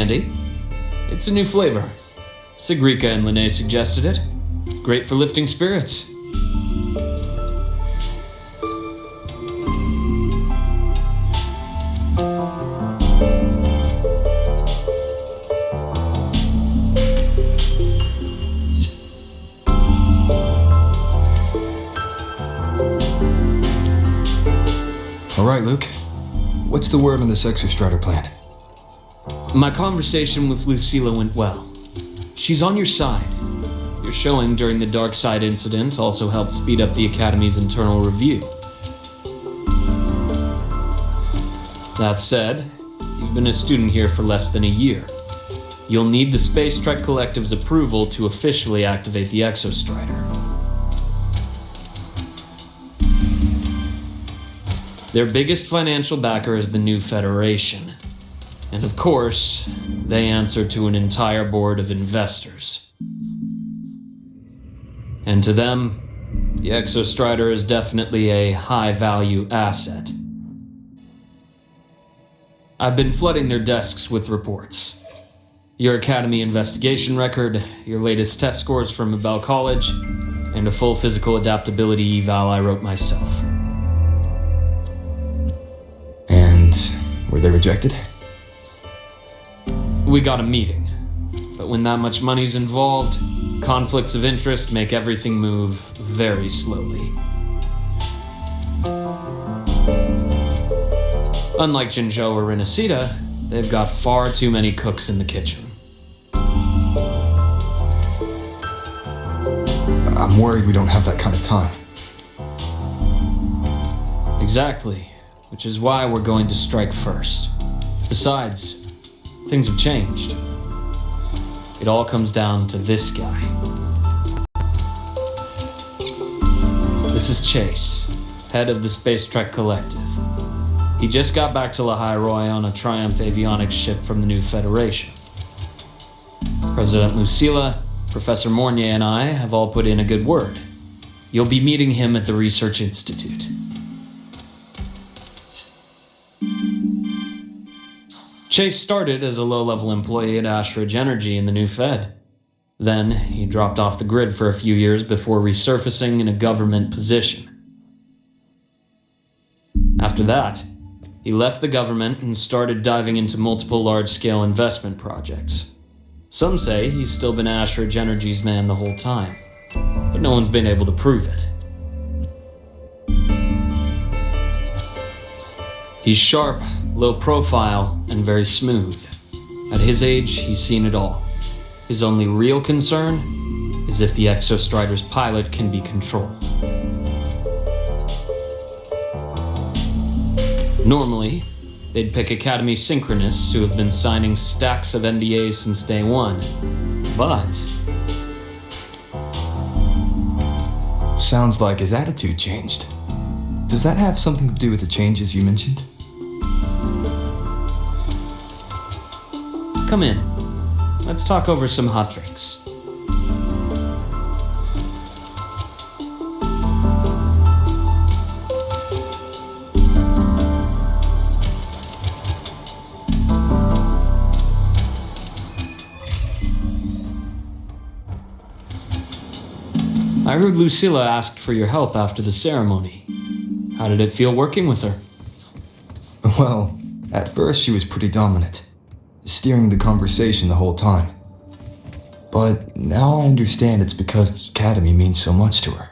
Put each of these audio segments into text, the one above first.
candy. It's a new flavor. Sigrika and Lene suggested it. Great for lifting spirits. All right, Luke. What's the word on this Exostrider plan? My conversation with Lucilla went well. She's on your side. Your showing during the Dark Side incident also helped speed up the Academy's internal review. That said, you've been a student here for less than a year. You'll need the Space Trek Collective's approval to officially activate the Exostrider. Their biggest financial backer is the New Federation. And of course, they answer to an entire board of investors. And to them, the Exostrider is definitely a high-value asset. I've been flooding their desks with reports. Your Academy investigation record, your latest test scores from Abel College, and a full physical adaptability eval I wrote myself. And were they rejected? We got a meeting, but when that much money's involved, conflicts of interest make everything move very slowly. Unlike Jinzhou or Renacida, they've got far too many cooks in the kitchen. I'm worried we don't have that kind of time. Exactly, which is why we're going to strike first. Besides, things have changed. It all comes down to this guy. This is Chase, head of the Space Trek Collective. He just got back to Lahai-Roi on a Triumph avionics ship from the New Federation. President Lucilla, Professor Mornier, and I have all put in a good word. You'll be meeting him at the Research Institute. Chase started as a low-level employee at Ashridge Energy in the New Fed. Then, he dropped off the grid for a few years before resurfacing in a government position. After that, he left the government and started diving into multiple large-scale investment projects. Some say he's still been Ashridge Energy's man the whole time, but no one's been able to prove it. He's sharp, low profile, and very smooth. At his age, he's seen it all. His only real concern is if the Exostrider's pilot can be controlled. Normally, they'd pick Academy synchronists who have been signing stacks of NDAs since day one. But sounds like his attitude changed. Does that have something to do with the changes you mentioned? Come in. Let's talk over some hot drinks. I heard Lucilla asked for your help after the ceremony. How did it feel working with her? Well, at first she was pretty dominant, steering the conversation the whole time. But now I understand it's because this academy means so much to her.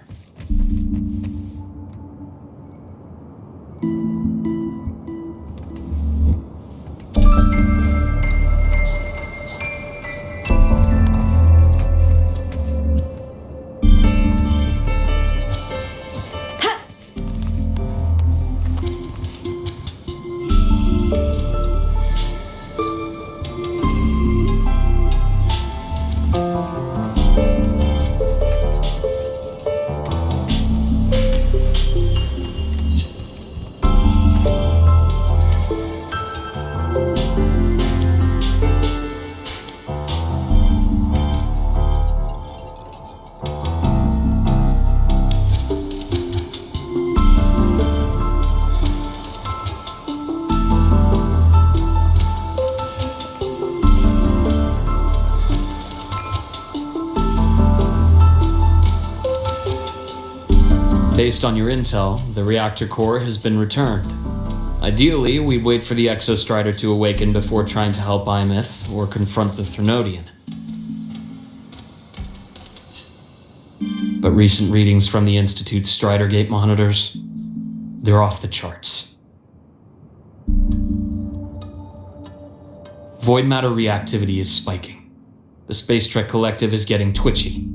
Based on your intel, the reactor core has been returned. Ideally, we wait for the Exostrider to awaken before trying to help Imyth or confront the Threnodian. But recent readings from the Institute's Strider Gate monitors, they're off the charts. Void matter reactivity is spiking. The Space Trek Collective is getting twitchy.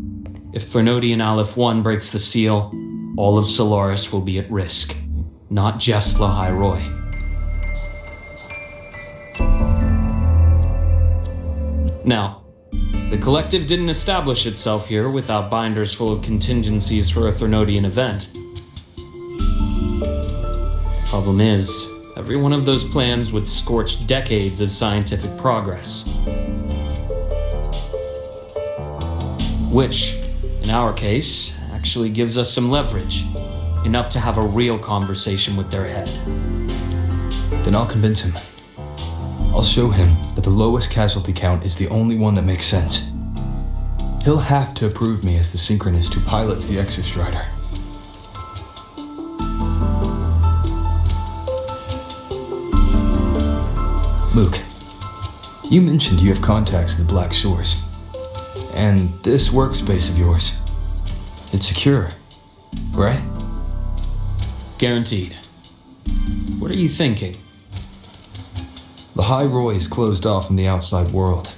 If Threnodian Aleph 1 breaks the seal, all of Solaris will be at risk. Not just Lahai Roy. Now, the Collective didn't establish itself here without binders full of contingencies for a Threnodian event. Problem is, every one of those plans would scorch decades of scientific progress. Which, in our case, actually gives us some leverage. Enough to have a real conversation with their head. Then I'll convince him. I'll show him that the lowest casualty count is the only one that makes sense. He'll have to approve me as the synchronist who pilots the Exostrider. Luke, you mentioned you have contacts in the Black Shores. And this workspace of yours, it's secure, right? Guaranteed. What are you thinking? Lahai Roy is closed off from the outside world.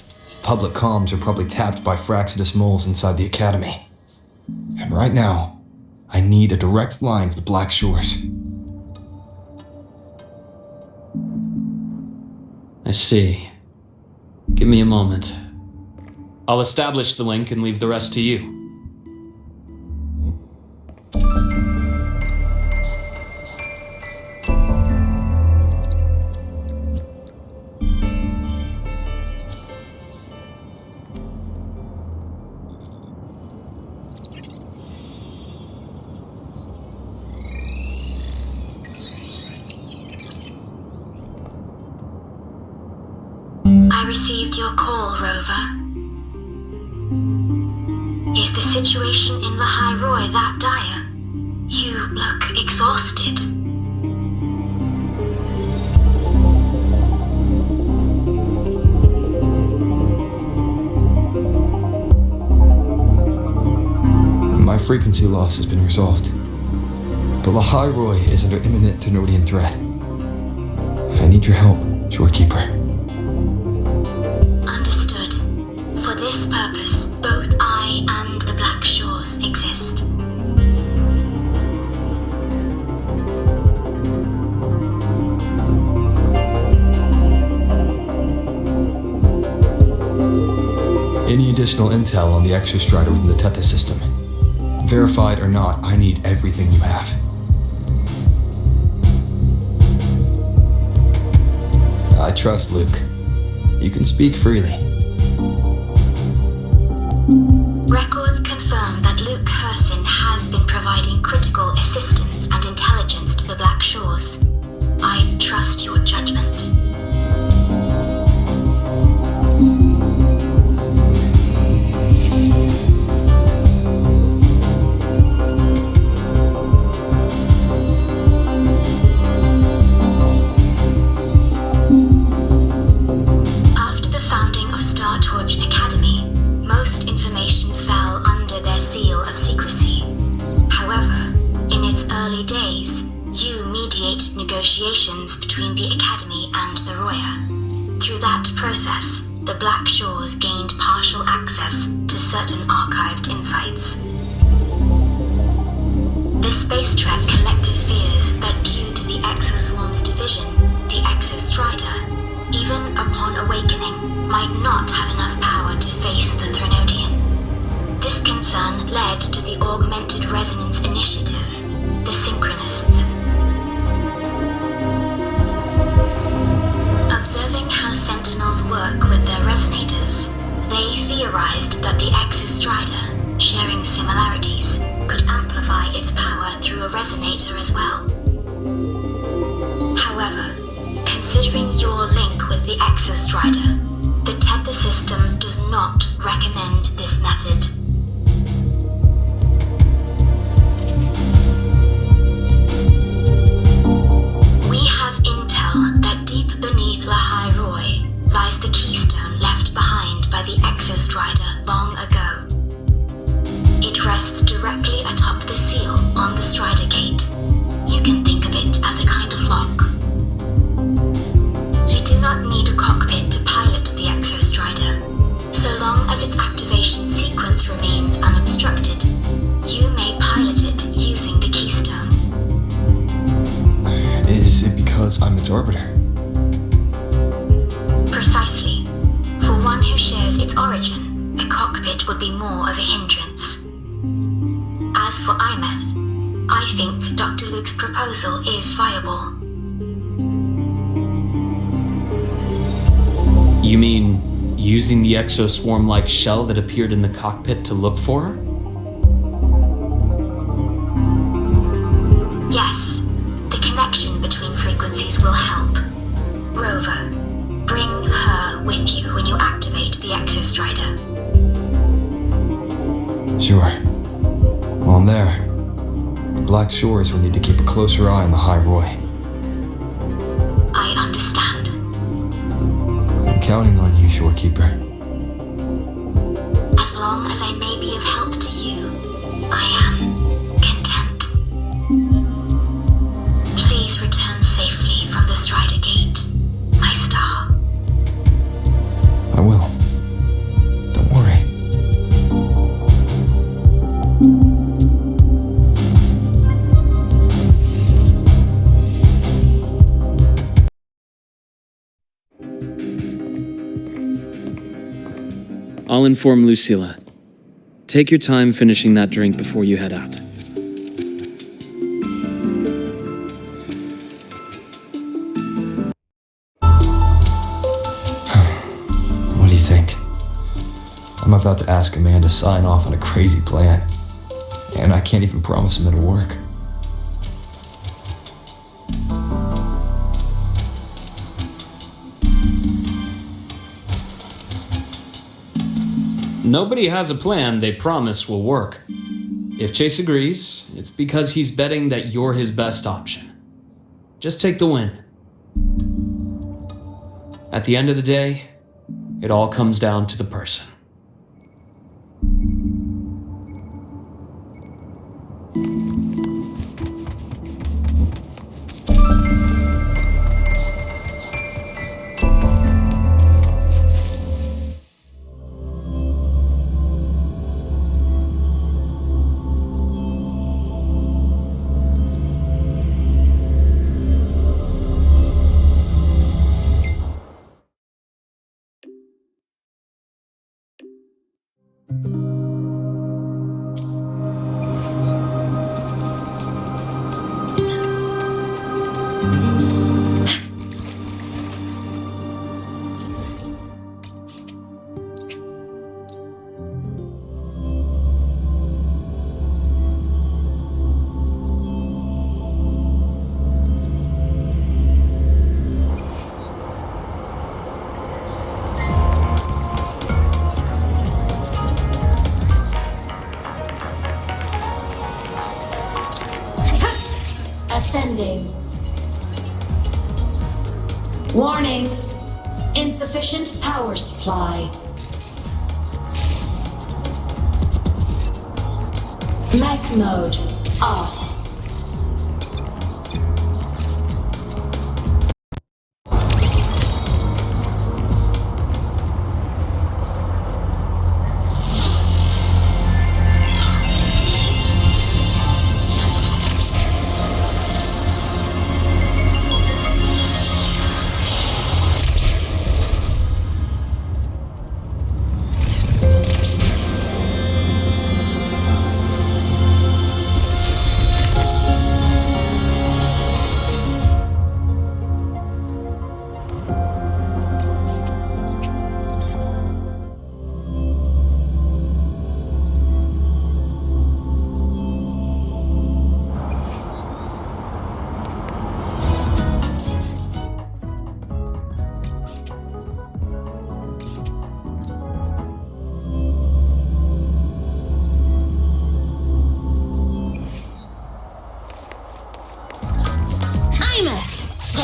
Public comms are probably tapped by Fraxidus moles inside the Academy. And right now, I need a direct line to the Black Shores. I see. Give me a moment. I'll establish the link and leave the rest to you. I received your call, Rover. Is the situation in Lahai Roy that dire? You look exhausted. My frequency loss has been resolved. But Lahai Roy is under imminent Threnodian threat. I need your help, Shorekeeper. Understood. For this purpose, both I and the Black Shores exist. Any additional intel on the Exostrider within the Tethys system? Verified or not, I need everything you have. I trust Luke. You can speak freely. Records confirm that Luke Herson has been providing critical assistance and intelligence to the Black Shores. I trust your judgment. After the founding of Star Torch Academy, most information fell under their seal of secrecy. However, in its early days, you mediate negotiations between the Academy and the Roya. Through that process, the Black Shores gained partial access to certain archived insights. The Space Trek Collective fears that due to the Exoswarm's division, the Exostrider, even upon awakening, might not have enough power to face the Threnodian. This concern led to the Augmented Resonance Initiative, the Synchronists. Observing how Sentinels work with their resonators, they theorized that the Exostrider, sharing similarities, could amplify its power through a resonator as well. However, considering your link with the Exostrider, the Tether system does not recommend this method. Is it because I'm its arbiter? Precisely. For one who shares its origin, a cockpit would be more of a hindrance. As for Imeth, I think Dr. Luke's proposal is viable. You mean using the exoswarm-like shell that appeared in the cockpit to look for her? Yes, the connection between frequencies will help. Rover, bring her with you when you activate the Exostrider. Sure. While I'm there, the Black Shores will need to keep a closer eye on the High Roy. I understand. I'm counting on you, Shorekeeper. As long as I may be of help to you, I am content. Please return safely from the Strider Gate, my star. I will. Don't worry. I'll inform Lucilla. Take your time finishing that drink before you head out. What do you think? I'm about to ask a man to sign off on a crazy plan, and I can't even promise him it'll work. Nobody has a plan they promise will work. If Chase agrees, it's because he's betting that you're his best option. Just take the win. At the end of the day, it all comes down to the person. Ascending. Warning. Insufficient power supply. Mech mode off.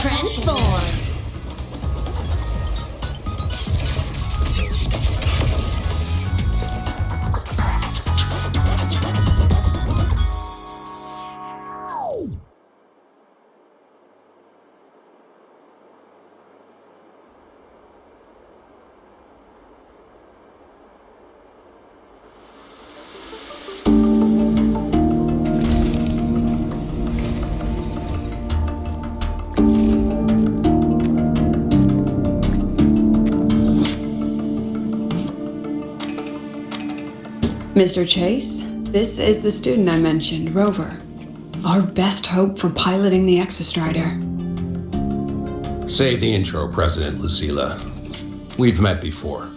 Transform. Mr. Chase, this is the student I mentioned, Rover. Our best hope for piloting the Exostrider. Save the intro, President Lucila. We've met before.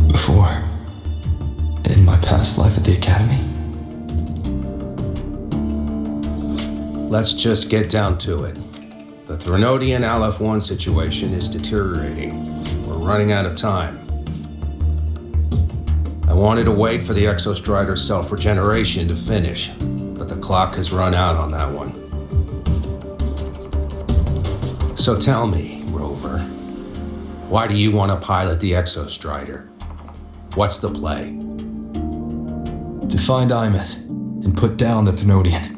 Before, in my past life at the Academy? Let's just get down to it. The Threnodian LF1 situation is deteriorating. We're running out of time. I wanted to wait for the Exostrider's self-regeneration to finish, but the clock has run out on that one. So tell me, Rover, why do you want to pilot the Exostrider? What's the play? To find Imeth and put down the Threnodian.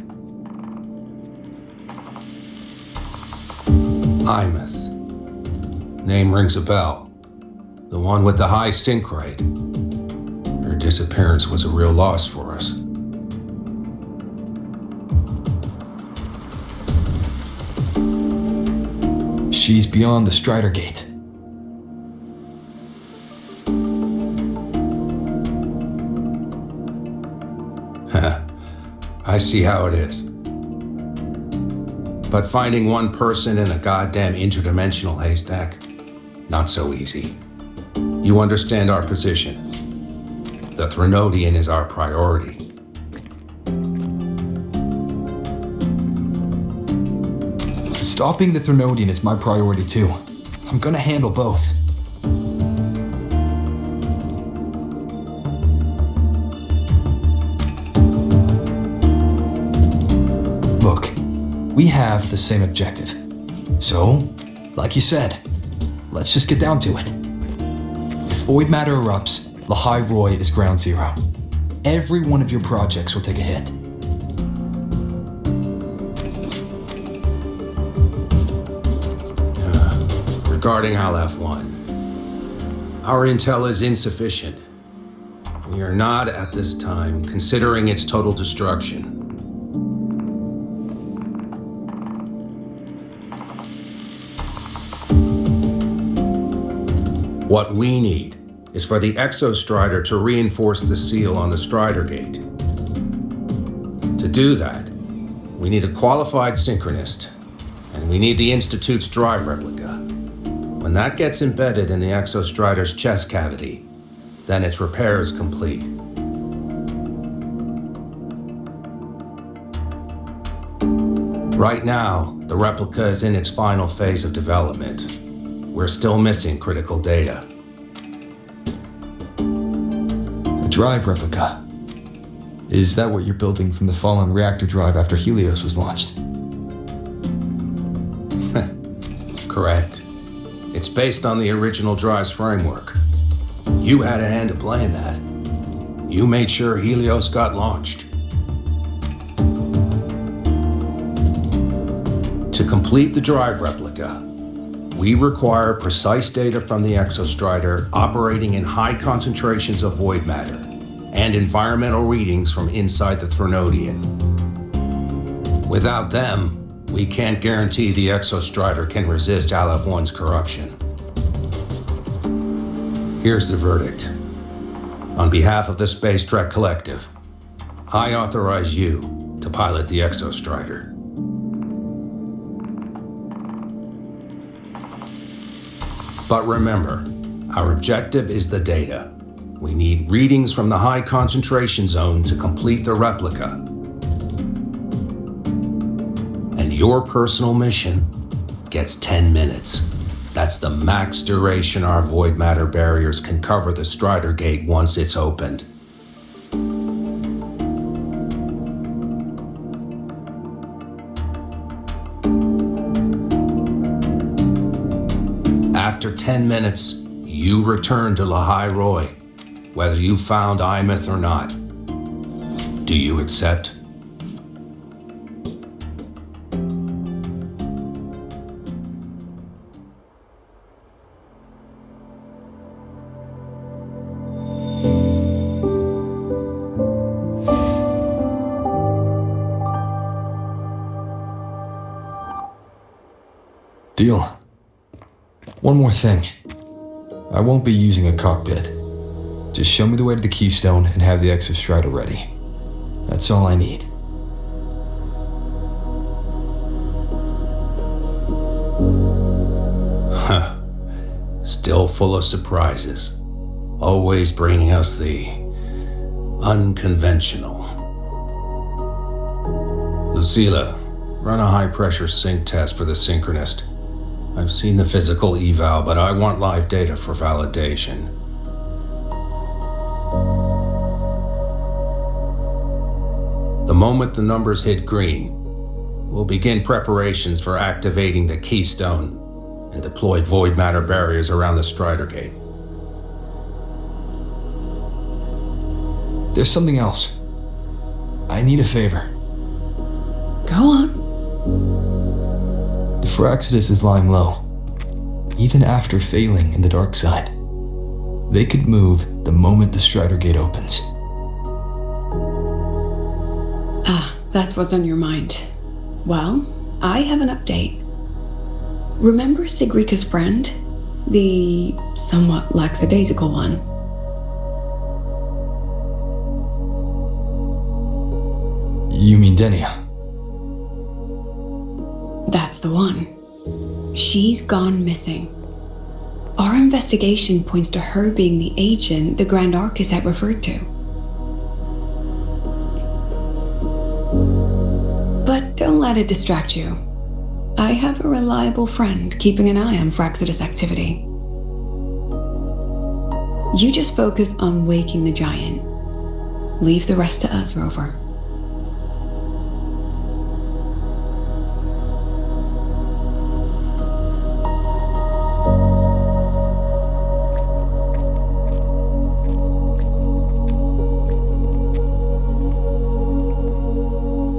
Imeth. Name rings a bell. The one with the high sync rate. Her disappearance was a real loss for us. She's beyond the Strider Gate. I see how it is. But finding one person in a goddamn interdimensional haystack, not so easy. You understand our position. The Threnodian is our priority. Stopping the Threnodian is my priority too. I'm gonna handle both. Look, we have the same objective. So, like you said, let's just get down to it. If void matter erupts, Lahai Roy is ground zero. Every one of your projects will take a hit. Regarding LF1, our intel is insufficient. We are not, at this time, considering its total destruction. What we need is for the Exostrider to reinforce the seal on the Strider Gate. To do that, we need a qualified synchronist, and we need the Institute's drive replica. When that gets embedded in the Exostrider's chest cavity, then its repair is complete. Right now, the replica is in its final phase of development. We're still missing critical data. A drive replica. Is that what you're building from the fallen reactor drive after Helios was launched? Correct. It's based on the original drive's framework. You had a hand to play in that. You made sure Helios got launched. To complete the drive replica, we require precise data from the Exostrider operating in high concentrations of void matter and environmental readings from inside the Threnodian. Without them, we can't guarantee the Exostrider can resist LF1's corruption. Here's the verdict. On behalf of the Space Trek Collective, I authorize you to pilot the Exostrider. But remember, our objective is the data. We need readings from the high concentration zone to complete the replica. And your personal mission gets 10 minutes. That's the max duration our void matter barriers can cover the Strider Gate once it's opened. After 10 minutes, you return to Lahai Roy, whether you found Imeth or not. Do you accept? Deal. One more thing. I won't be using a cockpit. Just show me the way to the Keystone and have the Exostrider ready. That's all I need. Huh. Still full of surprises. Always bringing us the unconventional. Lucilla, run a high-pressure sync test for the Synchronist. I've seen the physical eval, but I want live data for validation. The moment the numbers hit green, we'll begin preparations for activating the Keystone and deploy void matter barriers around the Strider Gate. There's something else. I need a favor. Go on. The Fraxidus is lying low. Even after failing in the dark side, they could move the moment the Strider Gate opens. Ah, that's what's on your mind. Well, I have an update. Remember Sigrika's friend? The somewhat lackadaisical one? You mean Denia? That's the one. She's gone missing. Our investigation points to her being the agent the Grand Archus had referred to. But don't let it distract you. I have a reliable friend keeping an eye on Fraxidus activity. You just focus on waking the giant. Leave the rest to us, Rover.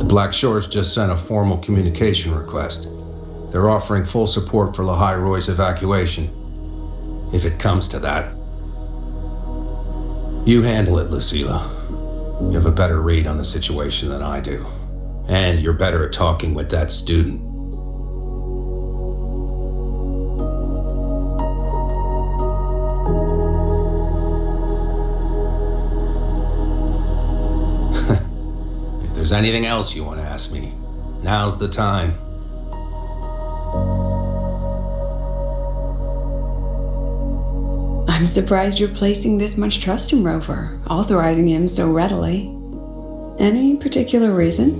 Black Shores just sent a formal communication request. They're offering full support for Lahai Roy's evacuation, if it comes to that. You handle it, Lucilla. You have a better read on the situation than I do. And you're better at talking with that student. If there's anything else you want to ask me, now's the time. I'm surprised you're placing this much trust in Rover, authorizing him so readily. Any particular reason?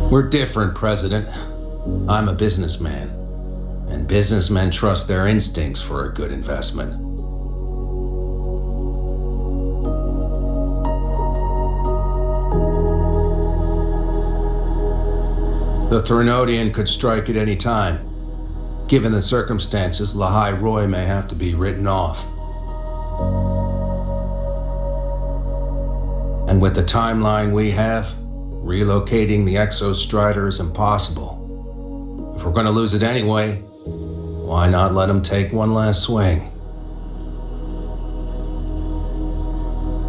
We're different, President. I'm a businessman, and businessmen trust their instincts for a good investment. The Threnodian could strike at any time. Given the circumstances, Lahai Roy may have to be written off. And with the timeline we have, relocating the Exostrider is impossible. If we're going to lose it anyway, why not let him take one last swing?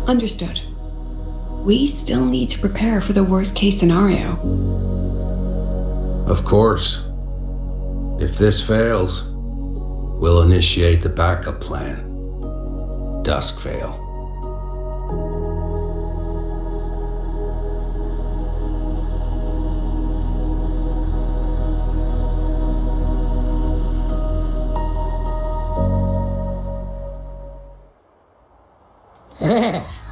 Understood. We still need to prepare for the worst case scenario. Of course. If this fails, we'll initiate the backup plan. Duskvale.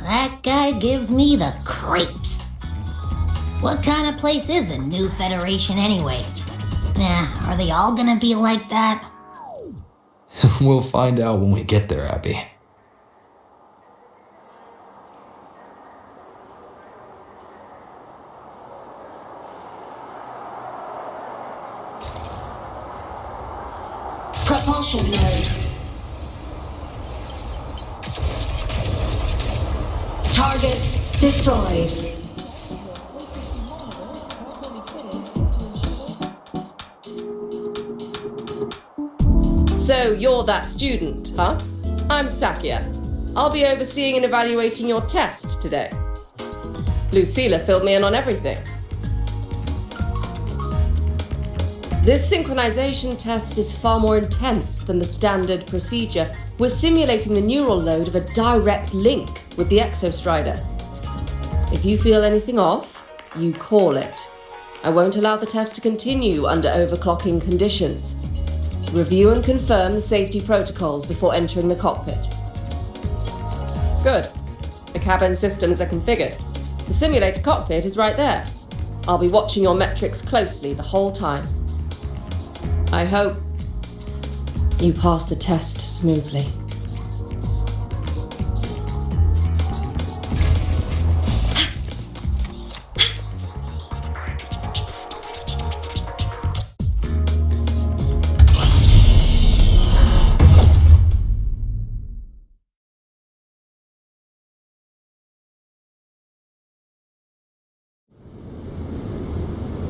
That guy gives me the creeps. What kind of place is the new Federation anyway? Are they all gonna be like that? We'll find out when we get there, Abby. Propulsion mode. Target destroyed. So you're that student, huh? I'm Sakia. I'll be overseeing and evaluating your test today. Lucilla filled me in on everything. This synchronization test is far more intense than the standard procedure. We're simulating the neural load of a direct link with the Exostrider. If you feel anything off, you call it. I won't allow the test to continue under overclocking conditions. Review and confirm the safety protocols before entering the cockpit. Good. The cabin systems are configured. The simulator cockpit is right there. I'll be watching your metrics closely the whole time. I hope you pass the test smoothly.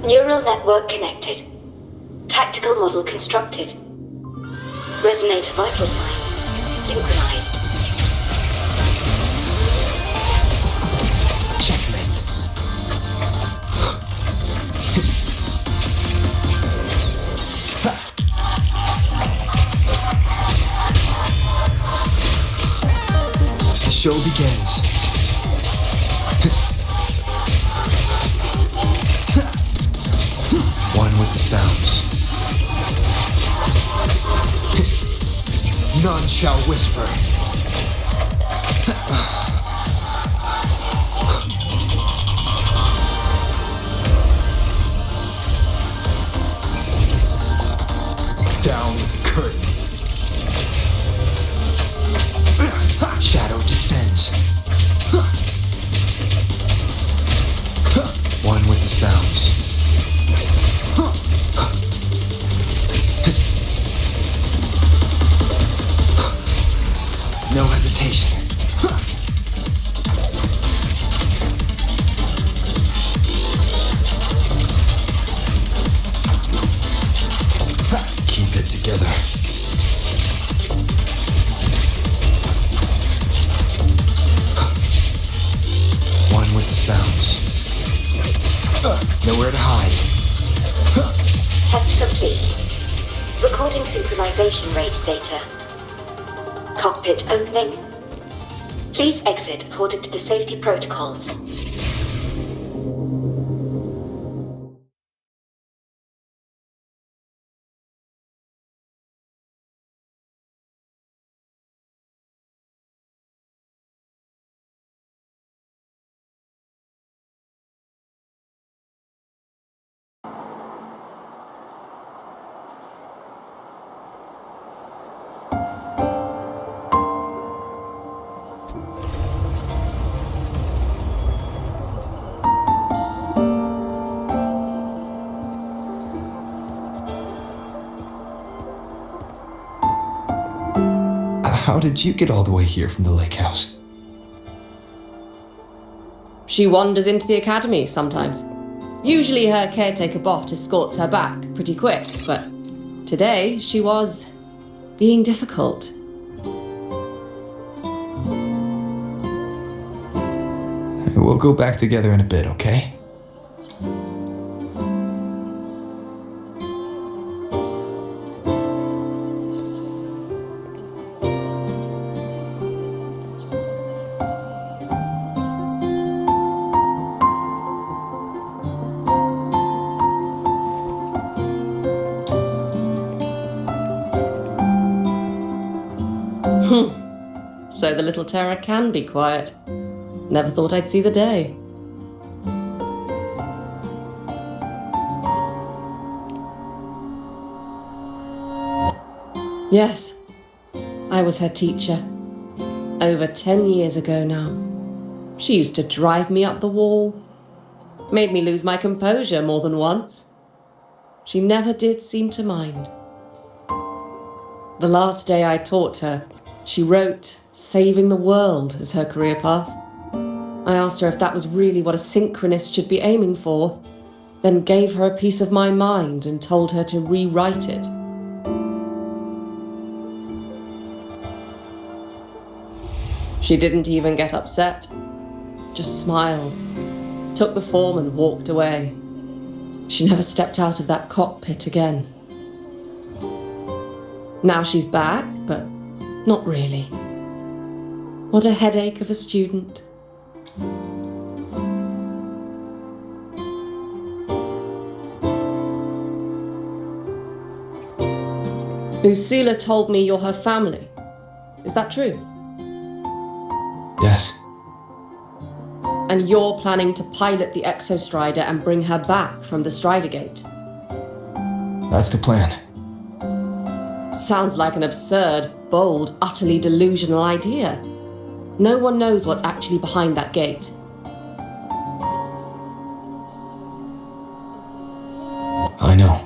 Neural network connected. Tactical model constructed. Resonator vital signs synchronized. Checkmate. The show begins. One with the sounds. None shall whisper. Down with the curtain. Shadow descends. One with the sounds. No hesitation. Keep it together. One with the sounds. Nowhere to hide. Test complete. Recording synchronization rate data. Cockpit opening. Please exit according to the safety protocols. How did you get all the way here from the lake house? She wanders into the academy sometimes. Usually her caretaker bot escorts her back pretty quick, but today she was being difficult. We'll go back together in a bit, okay? So the little terror can be quiet. Never thought I'd see the day. Yes, I was her teacher. Over 10 years ago now. She used to drive me up the wall. Made me lose my composure more than once. She never did seem to mind. The last day I taught her, she wrote saving the world as her career path. I asked her if that was really what a synchronist should be aiming for, then gave her a piece of my mind and told her to rewrite it. She didn't even get upset, just smiled. took the form and walked away. She never stepped out of that cockpit again. Now she's back, but not really. What a headache of a student. Lucilla told me you're her family. Is that true? Yes. And you're planning to pilot the Exostrider and bring her back from the Strider Gate? That's the plan. Sounds like an absurd, bold, utterly delusional idea. No one knows what's actually behind that gate. I know.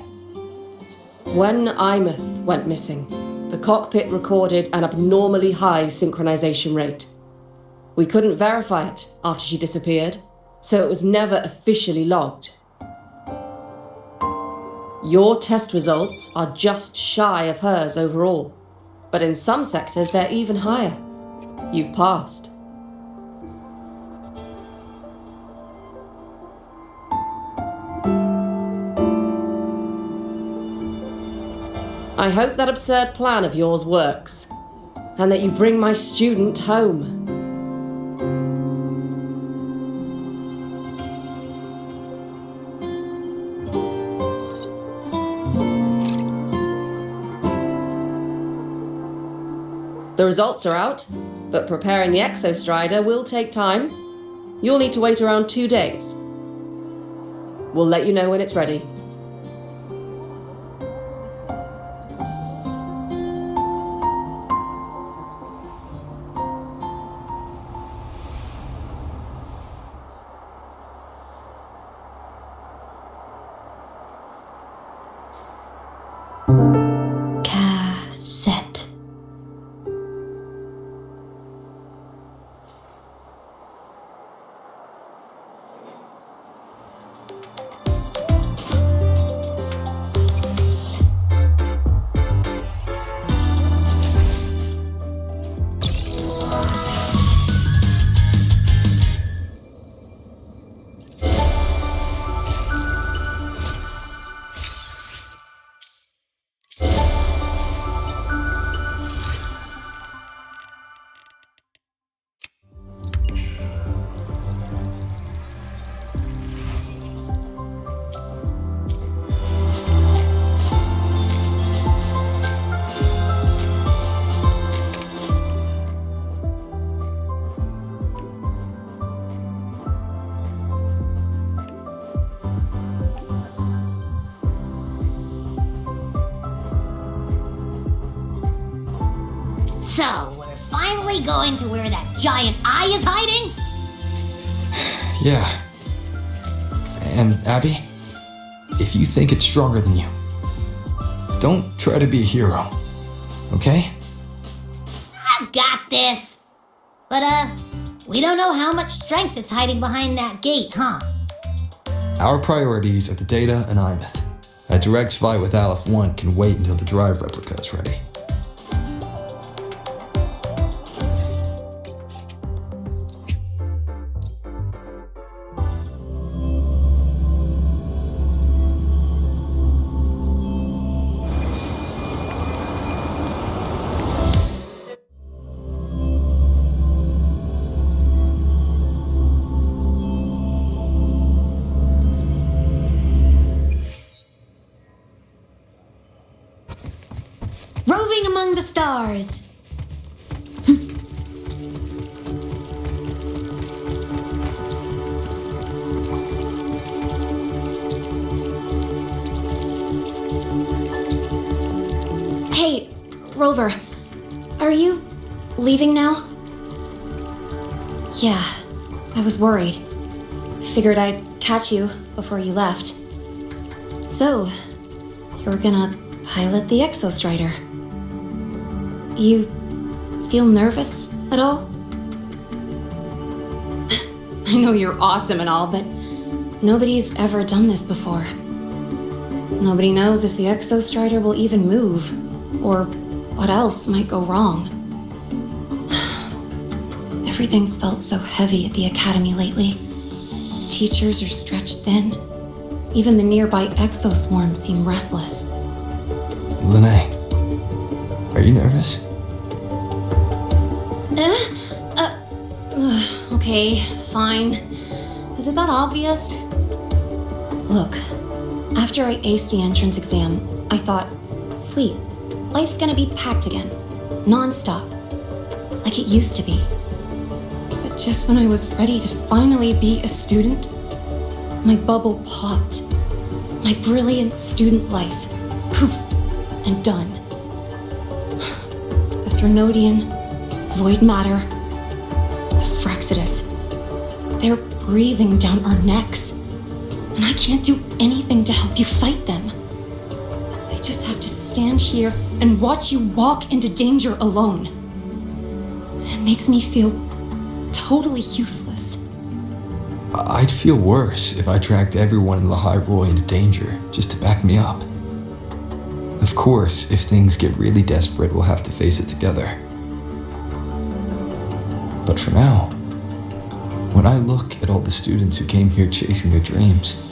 When Imeth went missing, the cockpit recorded an abnormally high synchronization rate. We couldn't verify it after she disappeared, so it was never officially logged. Your test results are just shy of hers overall, but in some sectors they're even higher. You've passed. I hope that absurd plan of yours works, and that you bring my student home. The results are out, but preparing the Exostrider will take time. You'll need to wait around 2 days. We'll let you know when it's ready. Cassette. So, we're finally going to where that giant eye is hiding? Yeah. And Abby, if you think it's stronger than you, don't try to be a hero, okay? I've got this. But, we don't know how much strength is hiding behind that gate, huh? Our priorities are the data and Imeth. A direct fight with Aleph 1 can wait until the drive replica is ready. Roving among the stars. Hey, Rover, are you leaving now? Yeah, I was worried. Figured I'd catch you before you left. So, you're gonna pilot the Exostrider. You feel nervous at all? I know you're awesome and all, but nobody's ever done this before. Nobody knows if the Exostrider will even move, or what else might go wrong. Everything's felt so heavy at the Academy lately. teachers are stretched thin. Even the nearby exoswarms seem restless. Lene, are you nervous? Okay, fine. Is it that obvious? Look, after I aced the entrance exam, I thought, sweet, life's gonna be packed again, non-stop, like it used to be. But just when I was ready to finally be a student, my bubble popped. My brilliant student life, poof, and done. The Threnodian, void matter, the Frexidus, they're breathing down our necks, and I can't do anything to help you fight them. I just have to stand here and watch you walk into danger alone. It makes me feel totally useless. I'd feel worse if I dragged everyone in Lehigh Roy into danger just to back me up. Of course, if things get really desperate, we'll have to face it together. But for now, when I look at all the students who came here chasing their dreams,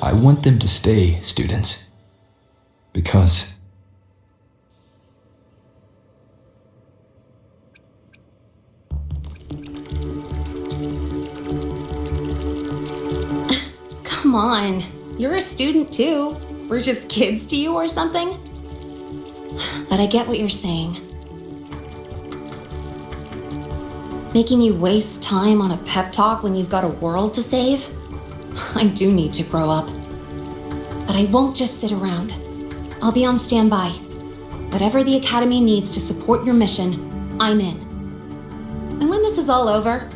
I want them to stay students. Because come on, you're a student too. We're just kids to you or something? But I get what you're saying. Making you waste time on a pep talk when you've got a world to save? I do need to grow up. But I won't just sit around. I'll be on standby. Whatever the Academy needs to support your mission, I'm in. And when this is all over,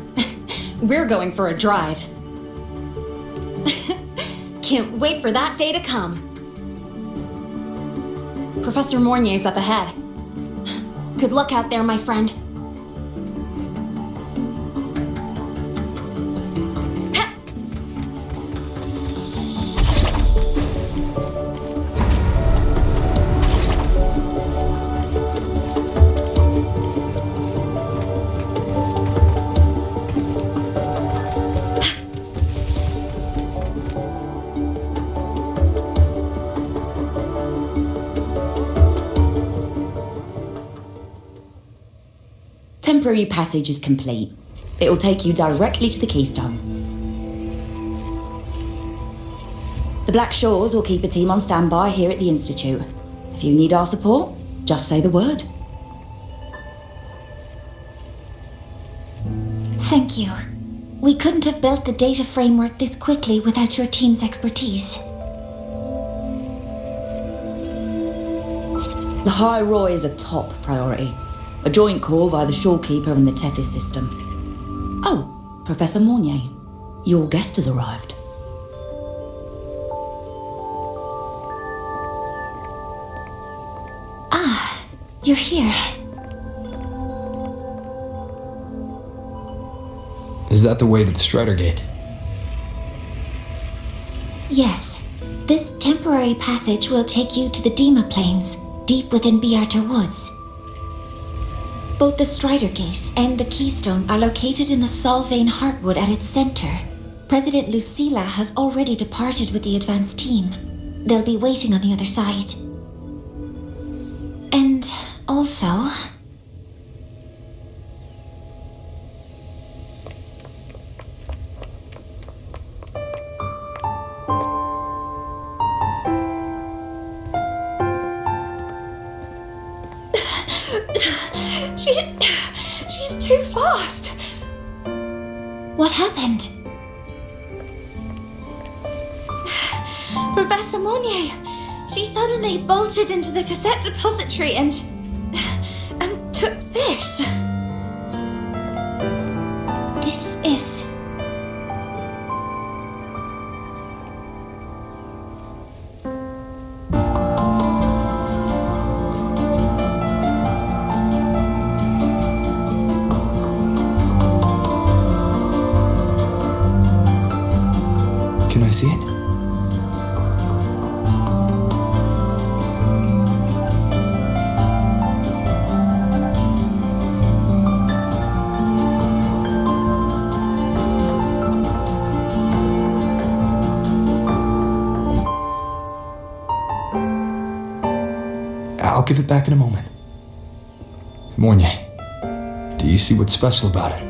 we're going for a drive. Can't wait for that day to come. Professor Mornier's up ahead. Good luck out there, my friend. Temporary passage is complete. It will take you directly to the Keystone. The Black Shores will keep a team on standby here at the Institute. If you need our support, just say the word. Thank you. We couldn't have built the data framework this quickly without your team's expertise. The High Roy is a top priority. A joint call by the Shorekeeper and the Tethys system. Oh, Professor Mornier, your guest has arrived. Ah, you're here. is that the way to the Strider Gate? Yes. This temporary passage will take you to the Dima Plains, deep within Biarta Woods. Both the Strider Gate and the Keystone are located in the Solvane Heartwood at its center. President Lucilla has already departed with the advance team. They'll be waiting on the other side. And also... She's too fast. What happened? Professor Monnier, she suddenly bolted into the cassette depository and took this. This is... Can I see it? I'll give it back in a moment. Mornier, do you see what's special about it?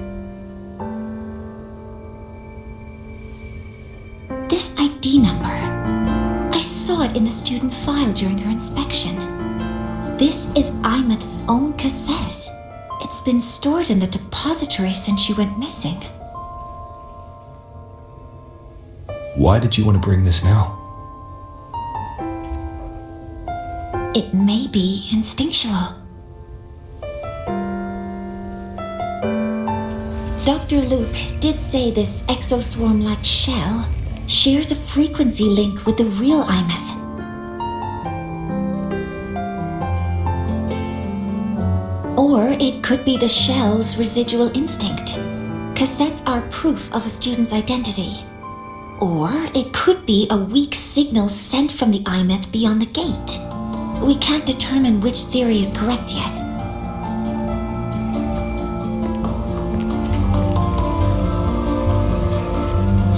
This ID number. I saw it in the student file during her inspection. This is Imeth's own cassette. It's been stored in the depository since she went missing. Why did you want to bring this now? It may be instinctual. Dr. Luke did say this exoswarm-like shell shares a frequency link with the real Imeth. Or it could be the shell's residual instinct. Cassettes are proof of a student's identity. Or it could be a weak signal sent from the Imeth beyond the gate. We can't determine which theory is correct yet.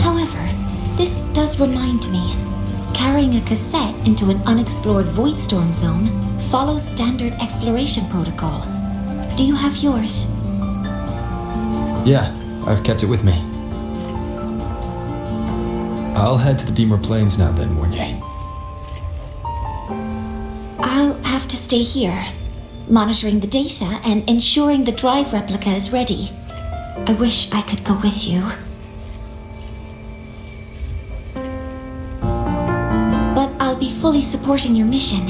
However, this does remind me, carrying a cassette into an unexplored Voidstorm zone follows standard exploration protocol. Do you have yours? Yeah, I've kept it with me. I'll head to the Deemer Plains now then, Mornier. I'll have to stay here, monitoring the data and ensuring the drive replica is ready. I wish I could go with you. But I'll be fully supporting your mission.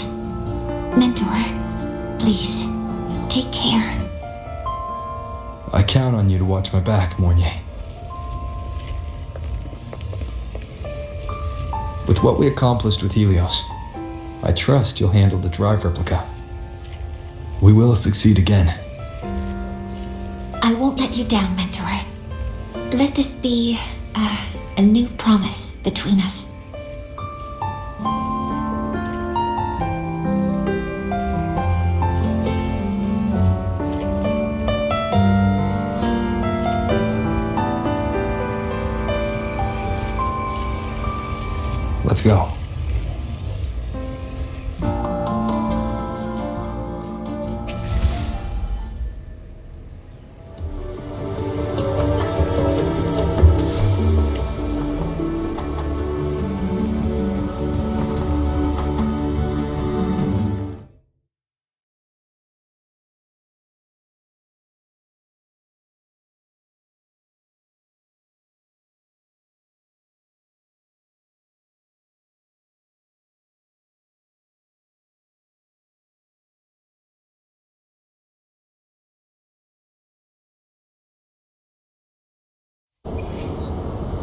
Mentor, please, take care. I count on you to watch my back, Mornier. With what we accomplished with Helios, I trust you'll handle the drive replica. We will succeed again. I won't let you down, Mentor. Let this be a new promise between us. Let's go.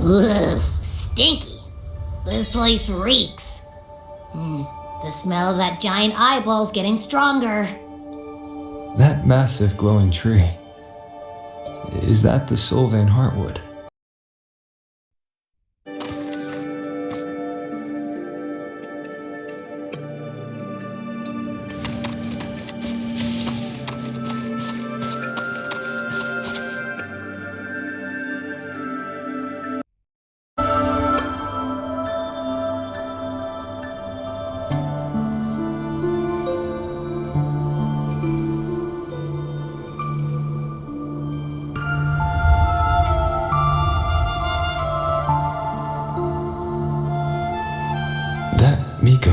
Ugh, stinky. This place reeks. The smell of that giant eyeball's getting stronger. That massive glowing tree. Is that the Sylvan Heartwood? Miko.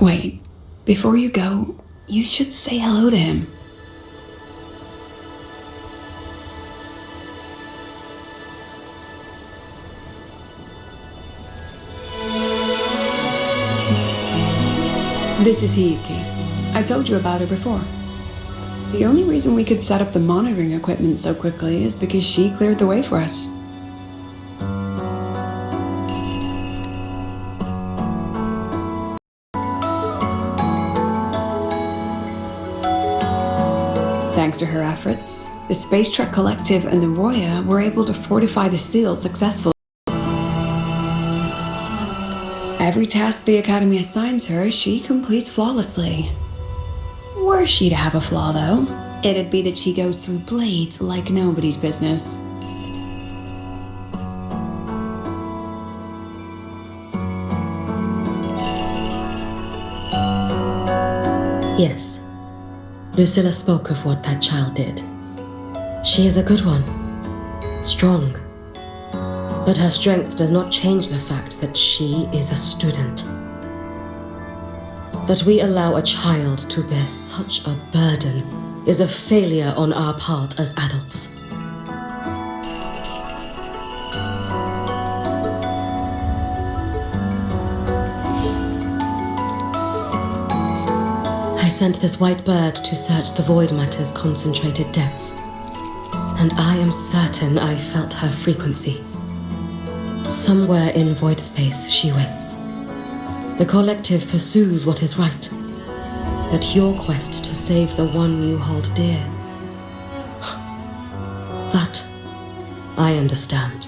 Wait, before you go, you should say hello to him. This is Hiyuki. I told you about her before. The only reason we could set up the monitoring equipment so quickly is because she cleared the way for us. Thanks to her efforts, the Space Trek Collective and the Roya were able to fortify the seal successfully. Every task the Academy assigns her, she completes flawlessly. Were she to have a flaw, though, it'd be that she goes through blades like nobody's business. Yes. Lucilla spoke of what that child did. She is a good one. Strong. But her strength does not change the fact that she is a student. That we allow a child to bear such a burden is a failure on our part as adults. I sent this white bird to search the void matter's concentrated depths, and I am certain I felt her frequency. Somewhere in void space she waits. The collective pursues what is right, but your quest to save the one you hold dear, that I understand.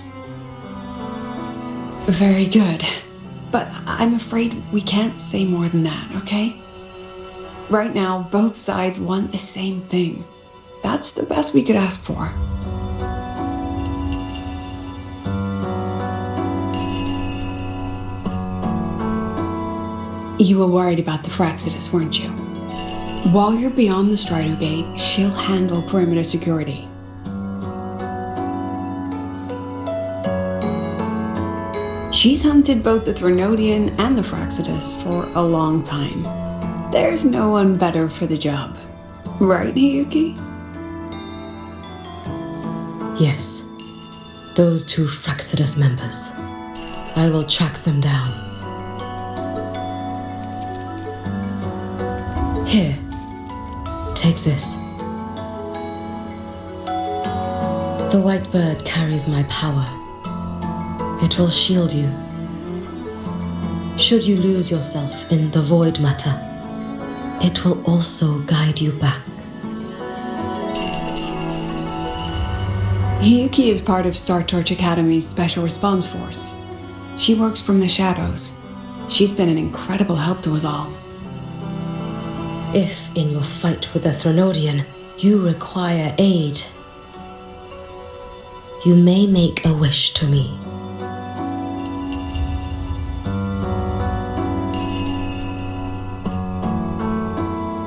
Very good. But I'm afraid we can't say more than that, okay? Right now, both sides want the same thing. That's the best we could ask for. You were worried about the Fraxidus, weren't you? While you're beyond the Strider Gate, she'll handle perimeter security. She's hunted both the Threnodian and the Fraxidus for a long time. There's no one better for the job. Right, Hiyuki? Yes. Those two Fraxidus members. I will track them down. Here. Take this. The white bird carries my power. It will shield you. Should you lose yourself in the void matter, it will also guide you back. Hiyuki is part of Star Torch Academy's Special Response Force. She works from the shadows. She's been an incredible help to us all. If, in your fight with the Threnodian, you require aid, you may make a wish to me.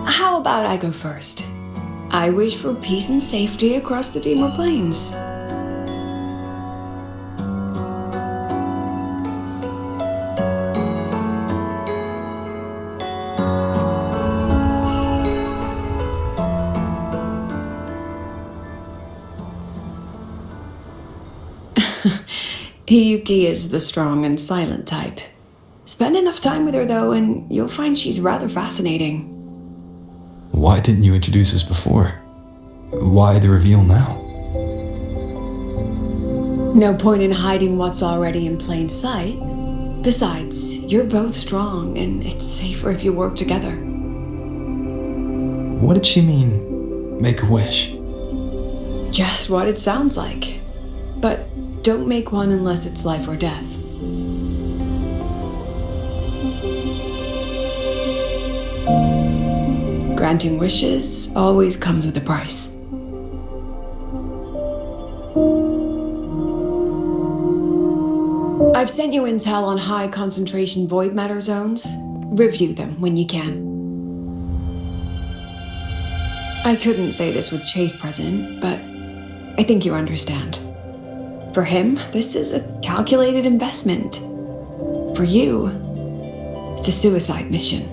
How about I go first? I wish for peace and safety across the Deemer Plains. Hiyuki is the strong and silent type. Spend enough time with her, though, and you'll find she's rather fascinating. Why didn't you introduce us before? Why the reveal now? No point in hiding what's already in plain sight. Besides, you're both strong, and it's safer if you work together. What did she mean, make a wish? Just what it sounds like. But don't make one unless it's life or death. Granting wishes always comes with a price. I've sent you intel on high concentration void matter zones. Review them when you can. I couldn't say this with Chase present, but I think you understand. For him, this is a calculated investment. For you, it's a suicide mission.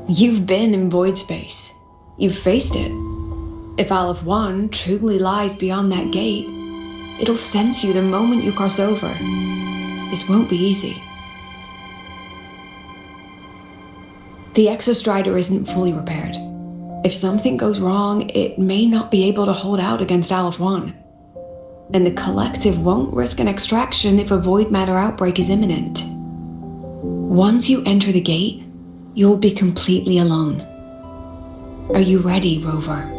You've been in void space. You've faced it. If Aleph 1 truly lies beyond that gate, it'll sense you the moment you cross over. This won't be easy. The Exostrider isn't fully repaired. If something goes wrong, it may not be able to hold out against Aleph 1. And the Collective won't risk an extraction if a void matter outbreak is imminent. Once you enter the gate, you'll be completely alone. Are you ready, Rover?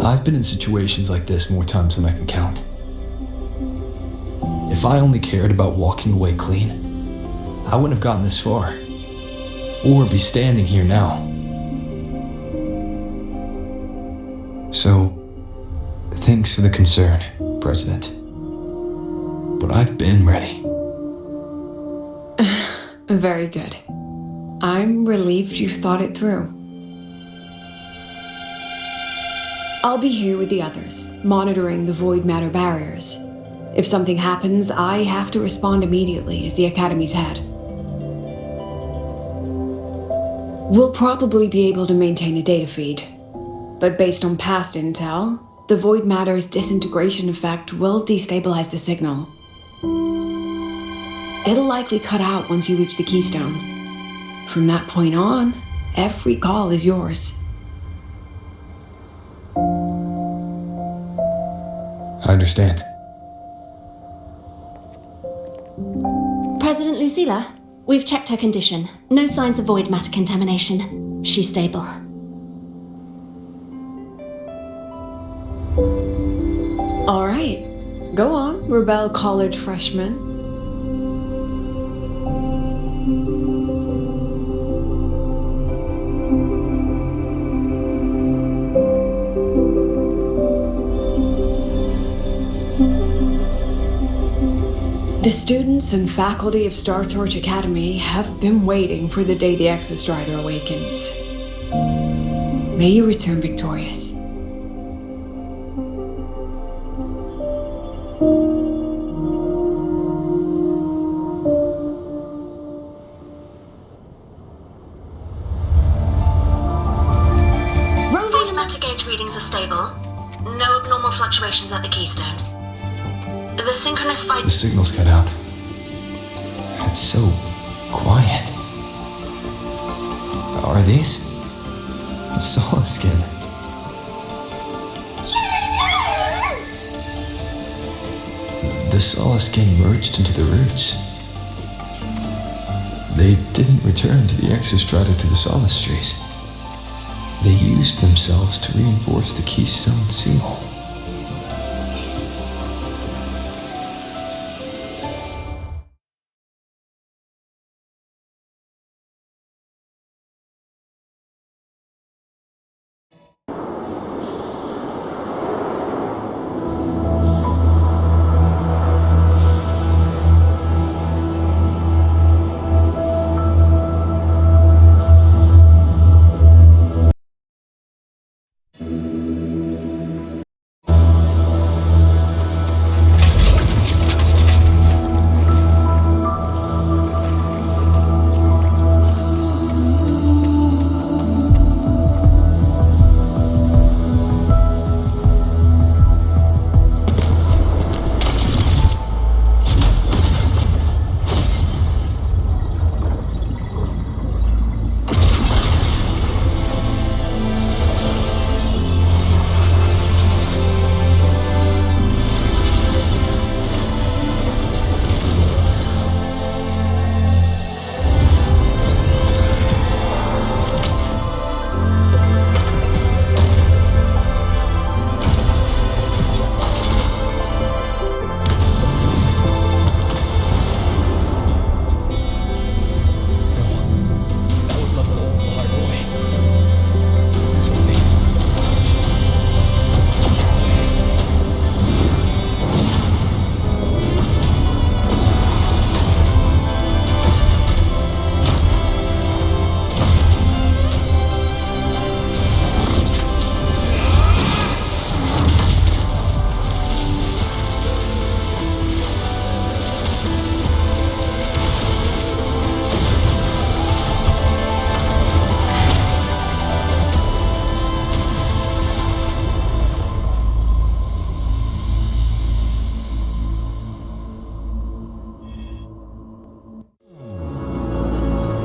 I've been in situations like this more times than I can count. If I only cared about walking away clean, I wouldn't have gotten this far, or be standing here now. So, thanks for the concern, President. But I've been ready. Very good. I'm relieved you've thought it through. I'll be here with the others, monitoring the void matter barriers. If something happens, I have to respond immediately as the Academy's head. We'll probably be able to maintain a data feed, but based on past intel, the void matter's disintegration effect will destabilize the signal. It'll likely cut out once you reach the keystone. From that point on, every call is yours. I understand. President Lucilla, we've checked her condition. No signs of void matter contamination. She's stable. All right. Go on, Rebel College freshman. The students and faculty of Star Torch Academy have been waiting for the day the Exostrider awakens. May you return victorious. Volumetric gauge readings are stable. No abnormal fluctuations at the keystone. The synchronous fight. The signal's cut out. It's so quiet. Are these? Solid skin. The solid skin merged into the roots. They didn't return to the exostrata to the solistries. They used themselves to reinforce the keystone seal.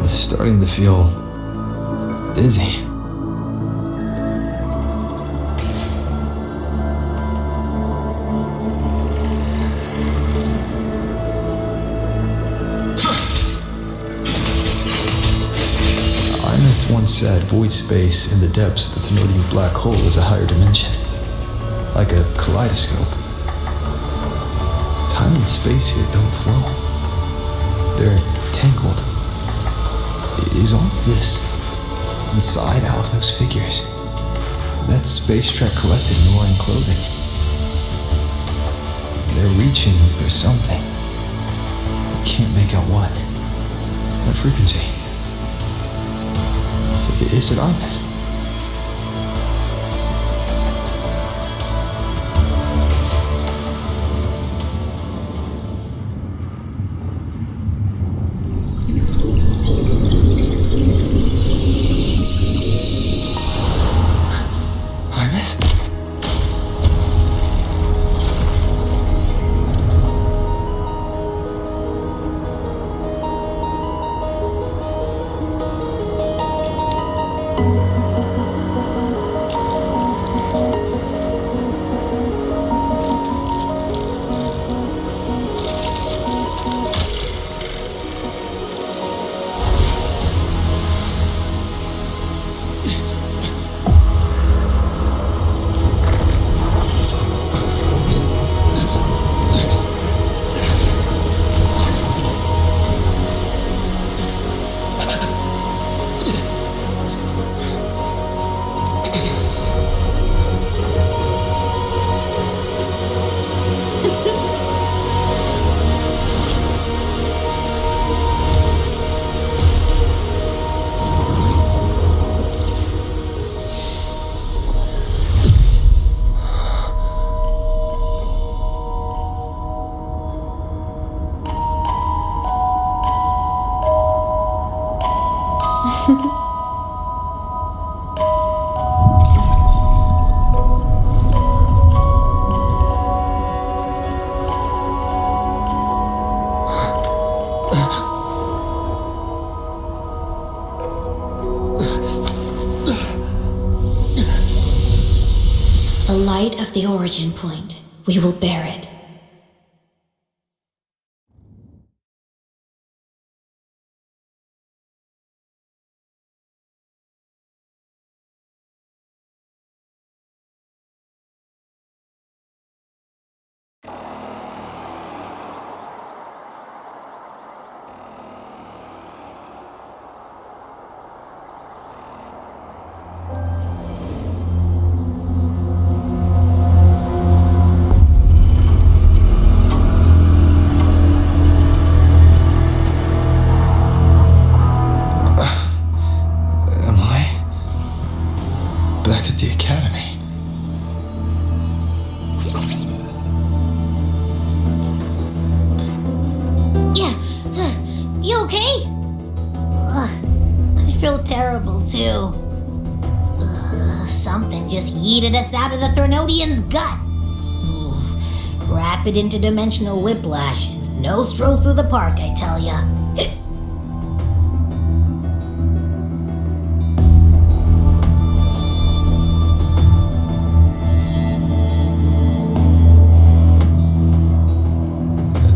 Starting to feel dizzy. once said, void space in the depths of the Thenodian black hole is a higher dimension. Like a kaleidoscope. Time and space here don't flow. They're tangled. Is all of this inside all of those figures? That Space Trek Collective in wearing clothing. They're reaching for something. Can't make out what. What frequency? Is it Ahmed? The light of the origin point. We will bear it. Something just yeeted us out of the Thenodian's gut. Oof. Rapid interdimensional whiplash is no stroll through the park, I tell ya.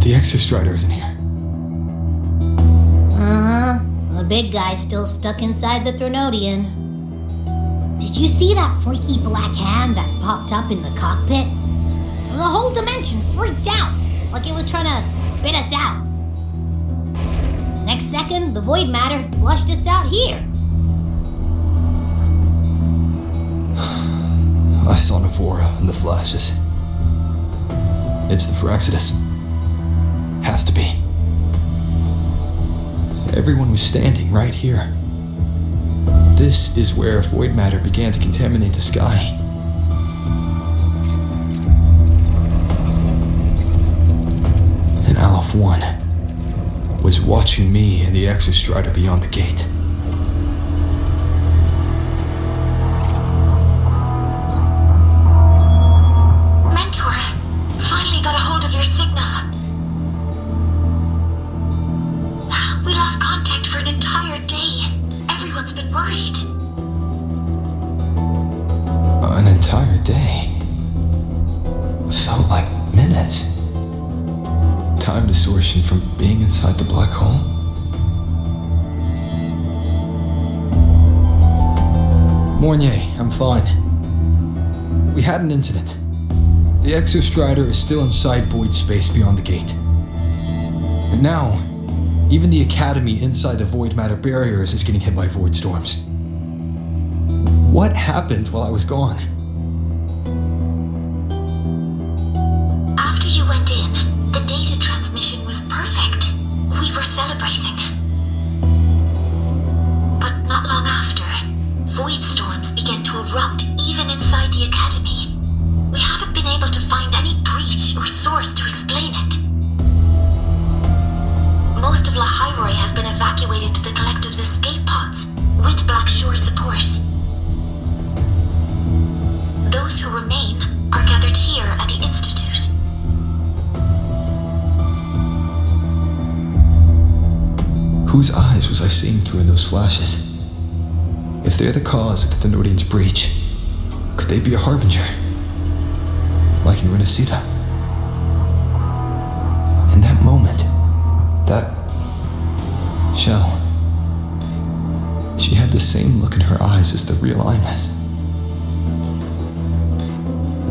The Exostrider isn't here. The big guy's still stuck inside the Thenodian. Did you see that freaky black hand that popped up in the cockpit? The whole dimension freaked out, like it was trying to spit us out. Next second, the void matter flushed us out here. I saw Navora in the flashes. It's the Phraxidus. Has to be. Everyone was standing right here. This is where void matter began to contaminate the sky. And Aleph 1 was watching me and the Exostrider beyond the gate. Mentor, finally got a hold of your signal. We lost contact for an entire day. Everyone's been worried. An entire day? Felt like minutes. Time distortion from being inside the black hole? Mornier, I'm fine. We had an incident. The Exostrider is still inside void space beyond the gate. And now, even the Academy inside the void matter barriers is getting hit by void storms. What happened while I was gone? After you went in, the data transmission was perfect. We were celebrating. But not long after, void storms began to erupt even inside the Academy. We haven't been able to find any breach or source to explain it. Most of Lahairoi has been evacuated to the Collective's escape pods, with Black Shore support. Those who remain are gathered here at the Institute. Whose eyes was I seeing through in those flashes? If they're the cause of the Thenodian's breach, could they be a harbinger? Like in Renacida? In that moment, that shell, she had the same look in her eyes as the real Imeth.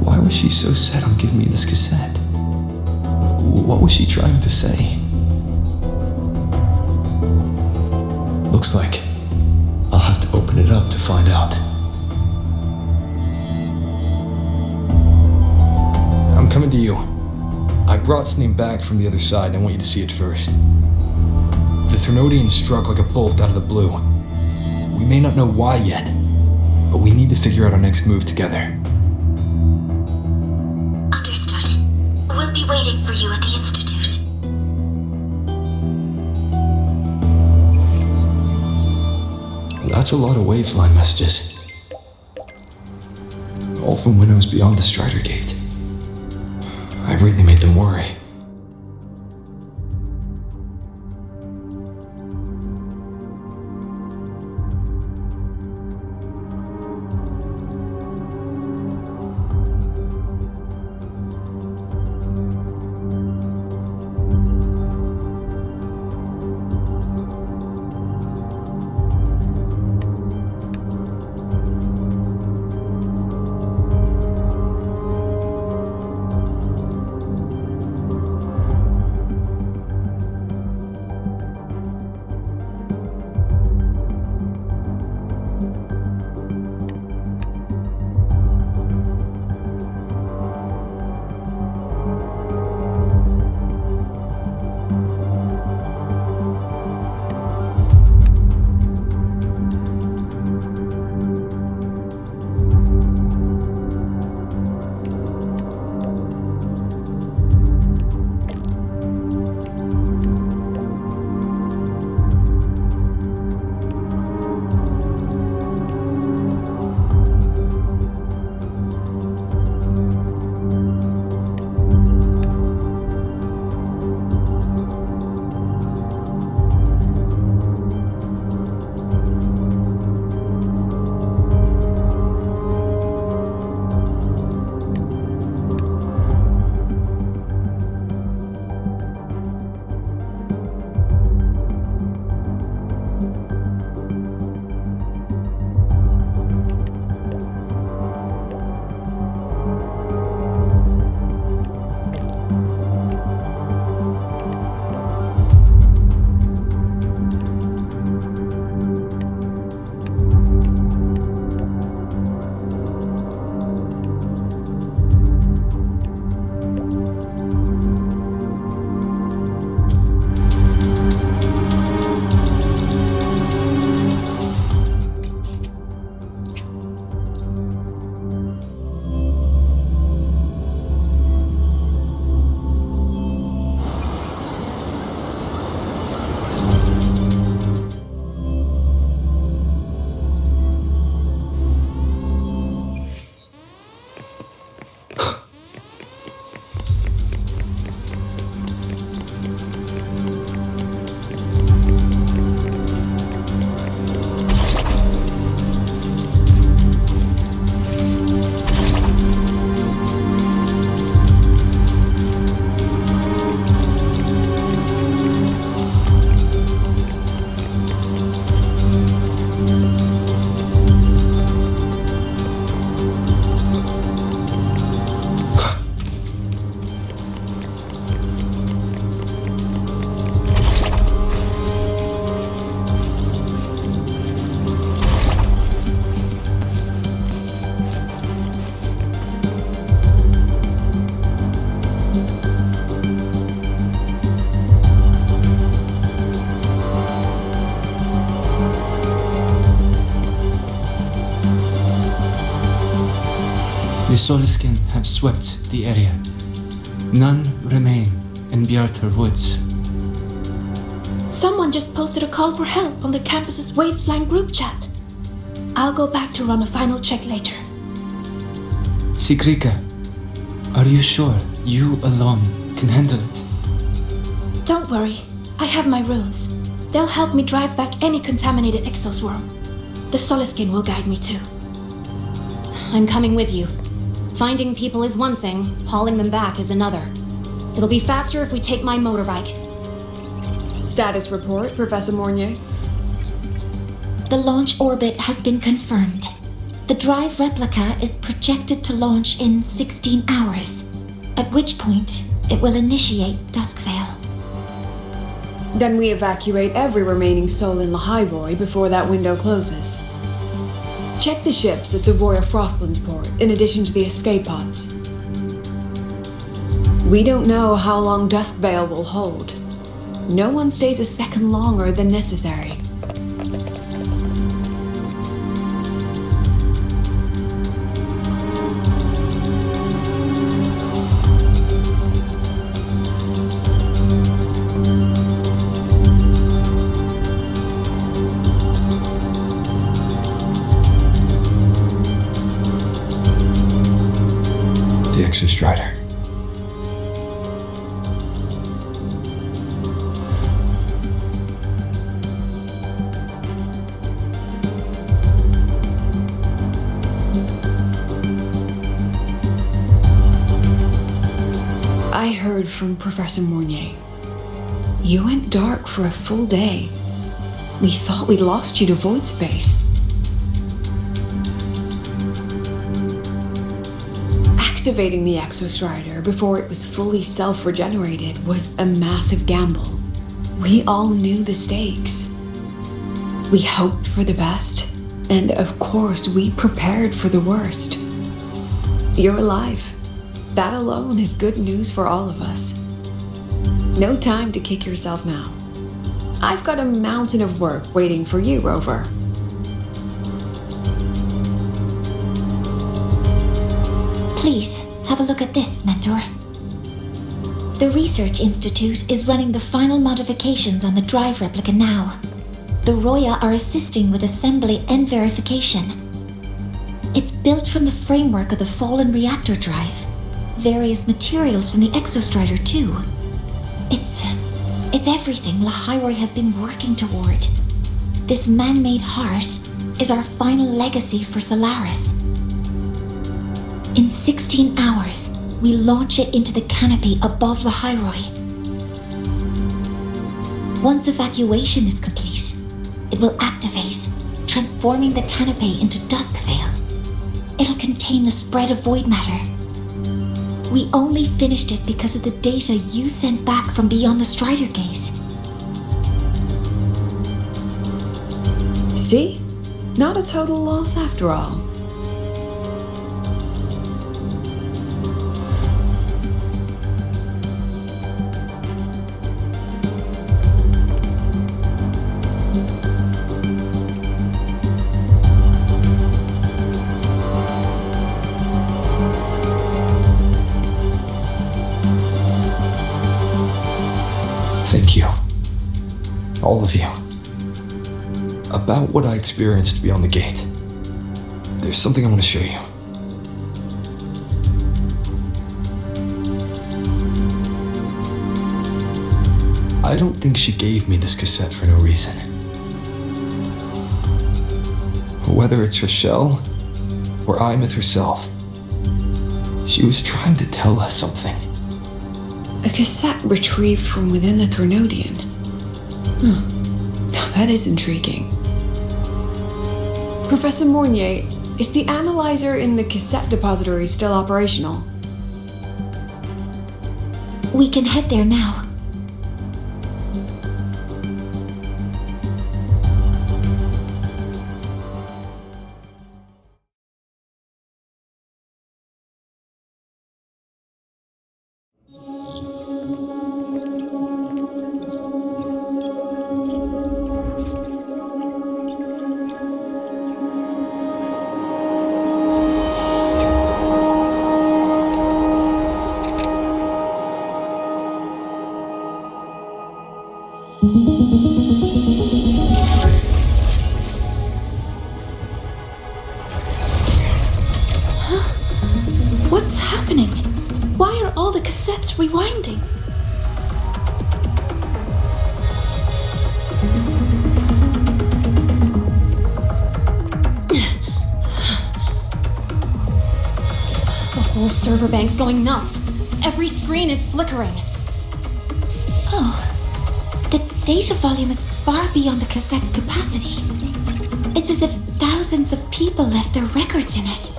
Why was she so set on giving me this cassette? What was she trying to say? Looks like I'll have to open it up to find out. I'm coming to you. I brought something back from the other side and I want you to see it first. The Thenodian struck like a bolt out of the blue. We may not know why yet, but we need to figure out our next move together. Understood. We'll be waiting for you at the Institute. That's a lot of waves line messages. All from when I was beyond the Strider Gate. I really made them worry. Soliskin have swept the area. None remain in Bjartar Woods. Someone just posted a call for help on the campus's Waveslang group chat. I'll go back to run a final check later. Sigrika, are you sure you alone can handle it? Don't worry, I have my runes. They'll help me drive back any contaminated exoswarm. The Soliskin will guide me too. I'm coming with you. Finding people is one thing, hauling them back is another. It'll be faster if we take my motorbike. Status report, Professor Mornier. The launch orbit has been confirmed. The drive replica is projected to launch in 16 hours, at which point it will initiate Duskvale. Then we evacuate every remaining soul in Lahairoi before that window closes. Check the ships at the Royal Frostlands port, in addition to the escape pods. We don't know how long Duskvale will hold. No one stays a second longer than necessary. The Exostrider. I heard from Professor Mornier. You went dark for a full day. We thought we'd lost you to void space. Activating the Exostrider before it was fully self-regenerated was a massive gamble. We all knew the stakes. We hoped for the best, and of course we prepared for the worst. You're alive. That alone is good news for all of us. No time to kick yourself now. I've got a mountain of work waiting for you, Rover. Please, have a look at this, Mentor. The Research Institute is running the final modifications on the drive replica now. The Roya are assisting with assembly and verification. It's built from the framework of the fallen reactor drive. Various materials from the Exostrider too. It's everything Lahairoi has been working toward. This man-made heart is our final legacy for Solaris. In 16 hours, we launch it into the canopy above Lahairoi. Once evacuation is complete, it will activate, transforming the canopy into Duskvale. It'll contain the spread of void matter. We only finished it because of the data you sent back from beyond the Strider Gate. See? Not a total loss after all. Thank you. All of you. About what I experienced beyond the gate. There's something I want to show you. I don't think she gave me this cassette for no reason. Whether it's her shell or Imith herself, she was trying to tell us something. A cassette retrieved from within the Threnodian. Now that is intriguing. Professor Mornier, is the analyzer in the cassette depository still operational? We can head there now. whole server bank's going nuts. Every screen is flickering. Oh, the data volume is far beyond the cassette's capacity. It's as if thousands of people left their records in it.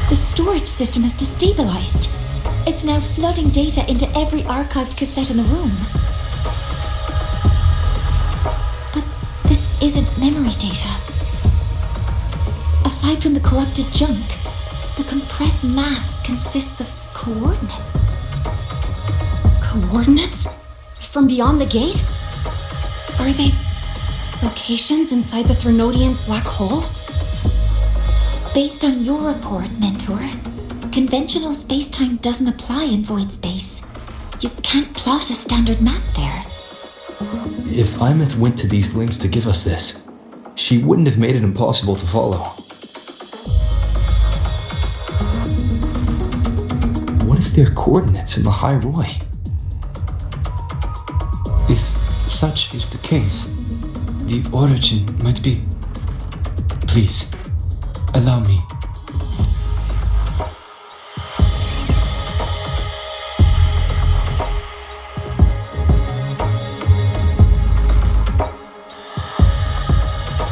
The storage system is destabilized. It's now flooding data into every archived cassette in the room. But this isn't memory data. Aside from the corrupted junk, the compressed mass consists of coordinates. Coordinates? From beyond the gate? Are they locations inside the Threnodian's black hole? Based on your report, Mentor, conventional space-time doesn't apply in void space. You can't plot a standard map there. If Imeth went to these links to give us this, she wouldn't have made it impossible to follow. What if they're coordinates in the High Roy? If such is the case, the origin might be... Please, allow me.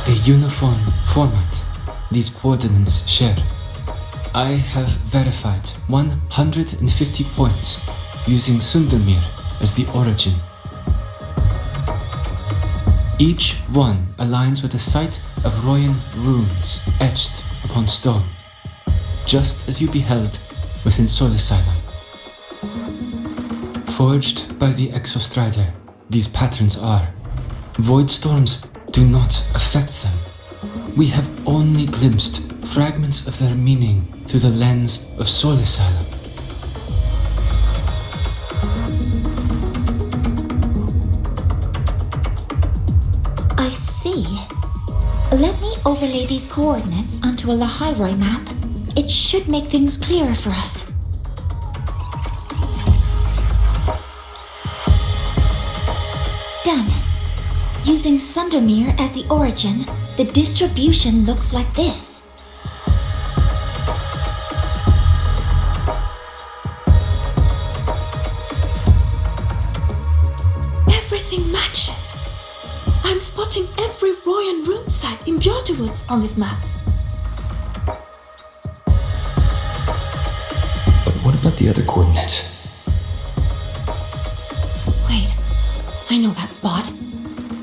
A uniform format these coordinates share. I have verified 150 points using Sundermere as the origin. Each one aligns with a site of Royan runes etched upon stone, just as you beheld within Soul Asylum. Forged by the Exostrider, these patterns are. Void storms do not affect them. We have only glimpsed fragments of their meaning through the lens of Soul Asylum. I see. Let me overlay these coordinates onto a Lahairoi map. It should make things clearer for us. Done. Using Sundermere as the origin, the distribution looks like this. Everything matches. I'm spotting every Royan rune site in Bjorterwoods on this map. But what about the other coordinates? Wait, I know that spot.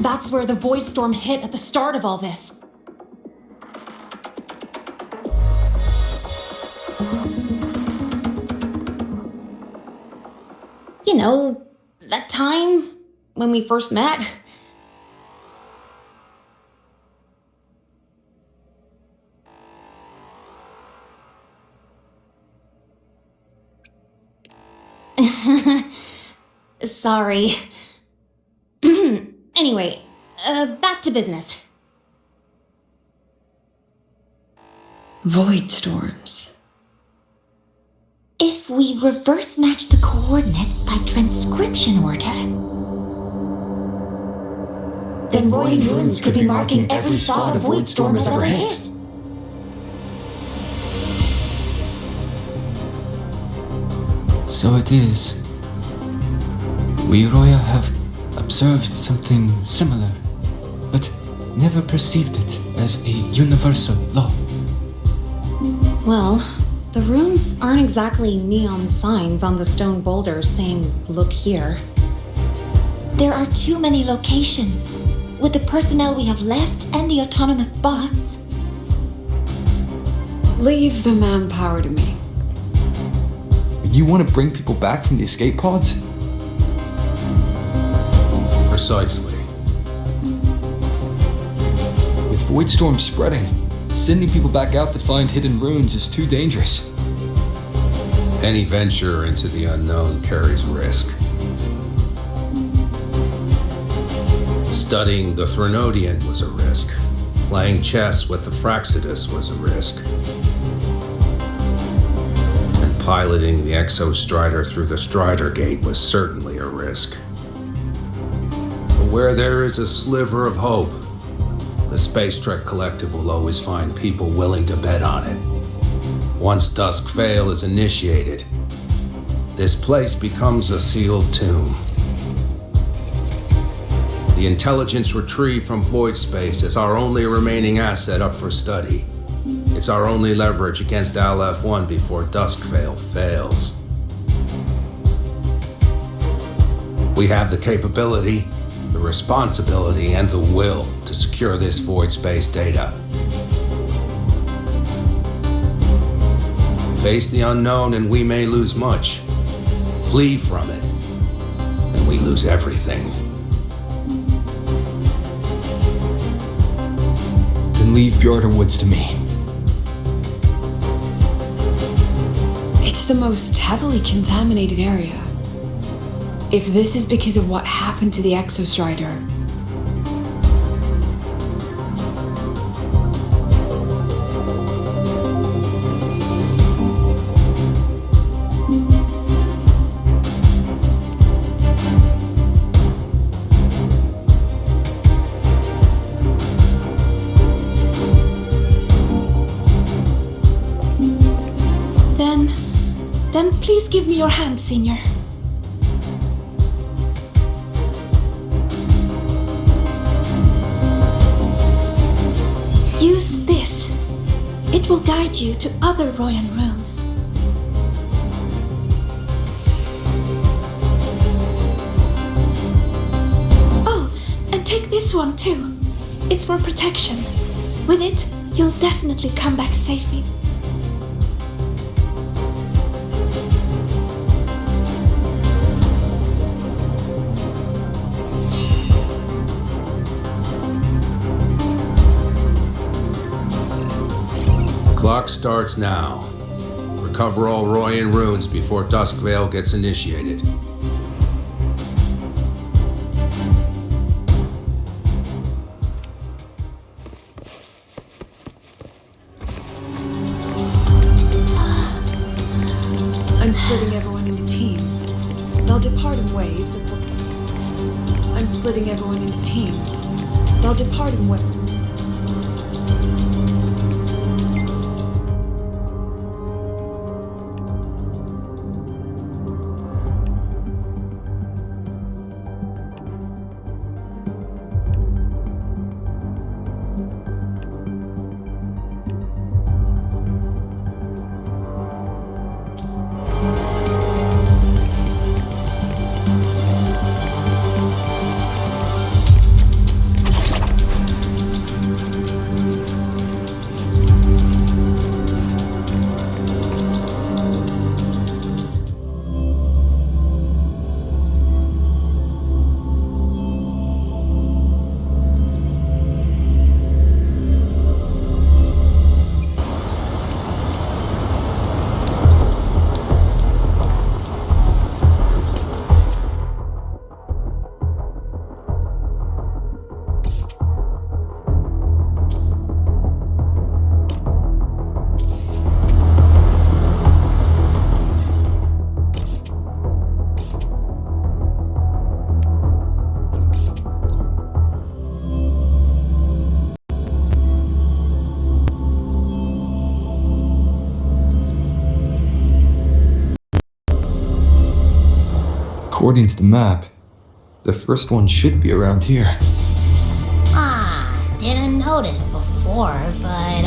That's where the void storm hit at the start of all this. You know, that time when we first met. Sorry. Anyway, back to business. Void storms. If we reverse match the coordinates by transcription order, then Royan runes could be marking every spot a void storm has ever hit. So it is. We Roya have observed something similar, but never perceived it as a universal law. Well, the runes aren't exactly neon signs on the stone boulders saying, "Look here." There are too many locations. With the personnel we have left and the autonomous bots, Leave the manpower to me. You want to bring people back from the escape pods? Precisely. With void storms spreading, sending people back out to find hidden runes is too dangerous. Any venture into the unknown carries risk. Studying the Threnodian was a risk. Playing chess with the Fraxidus was a risk. And piloting the Exostrider through the Strider Gate was certainly a risk. But where there is a sliver of hope, The Space Trek Collective will always find people willing to bet on it. Once Dusk Vale is initiated, this place becomes a sealed tomb. The intelligence retrieved from void space is our only remaining asset up for study. It's our only leverage against Aleph-1 before Dusk Vale fails. We have the capability, the responsibility, and the will to secure this void space data. Face the unknown and we may lose much. Flee from it, and we lose everything. Then leave Bjarta Woods to me. It's the most heavily contaminated area. If this is because of what happened to the Exostrider, then please give me your hand, Senior. Use this. It will guide you to other Royan runes. Oh, and take this one too. It's for protection. With it, you'll definitely come back safely. Clock starts now. Recover all Royan runes before Dusk Vale gets initiated. I'm splitting everyone into teams. They'll depart in waves. I'm splitting everyone into teams. They'll depart in waves. According to the map, the first one should be around here. Didn't notice before, but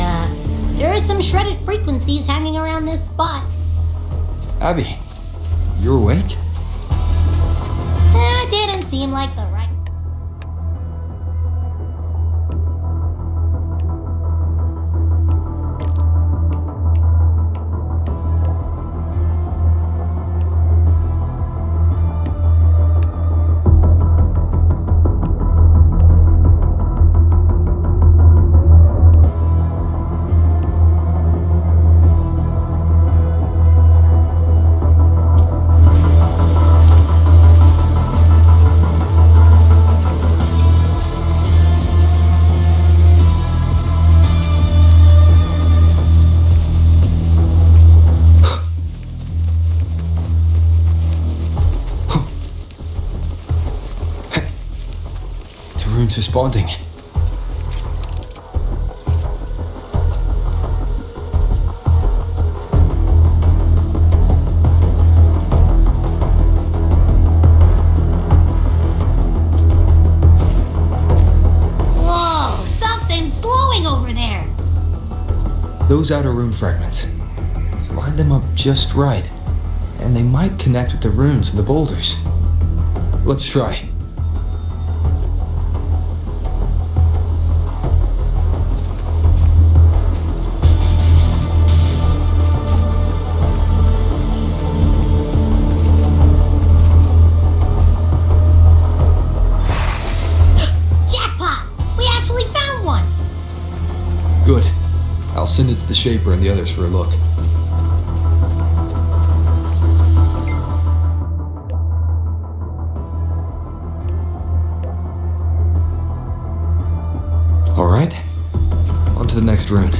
there are some shredded frequencies hanging around this spot. Abby, you're awake? Didn't seem like the right... Responding. those outer rune fragments. Line them up just right, and they might connect with the runes in the boulders. Let's try. Jackpot! We actually found one! Good. I'll send it to the Shaper and the others for a look. Alright, on to the next rune.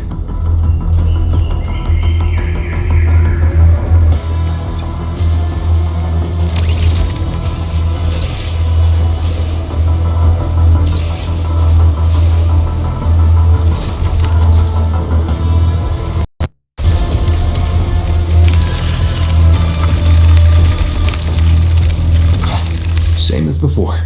Same as before.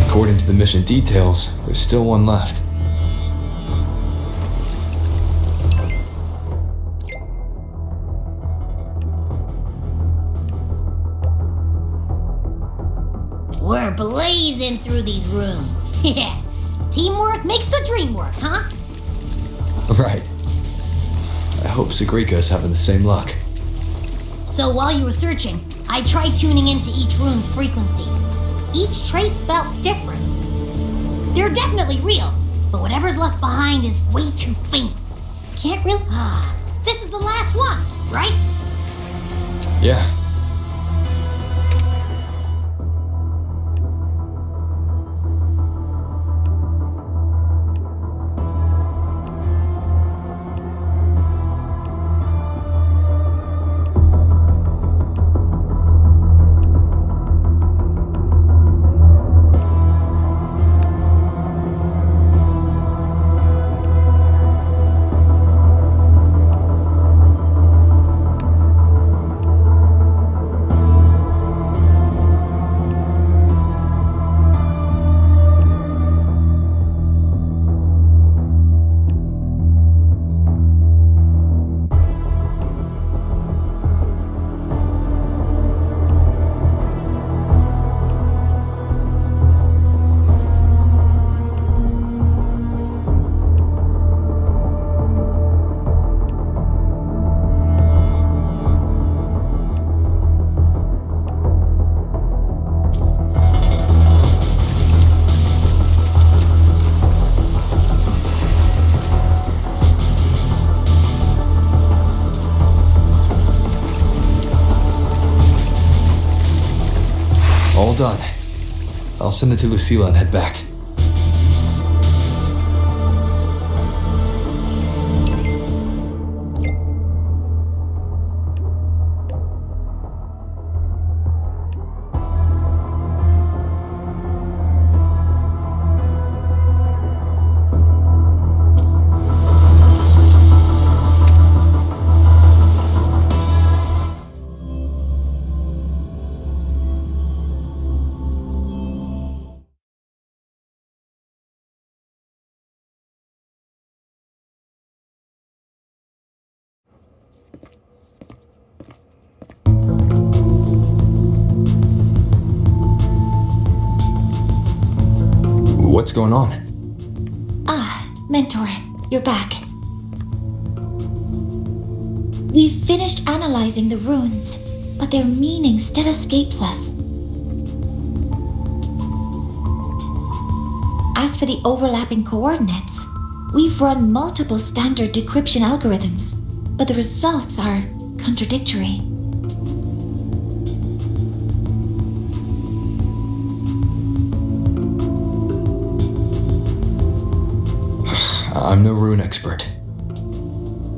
According to the mission details, there's still one left. We're blazing through these runes. Yeah. Teamwork makes the dream work, huh? Right. I hope Sigrika is having the same luck. So while you were searching, I tried tuning into each rune's frequency. Each trace felt different. They're definitely real, but whatever's left behind is way too faint. Can't really... This is the last one, right? Yeah. All done. I'll send it to Lucilla and head back. What's going on? Mentor, you're back. We've finished analyzing the runes, but their meaning still escapes us. As for the overlapping coordinates, we've run multiple standard decryption algorithms, but the results are contradictory. I'm no rune expert.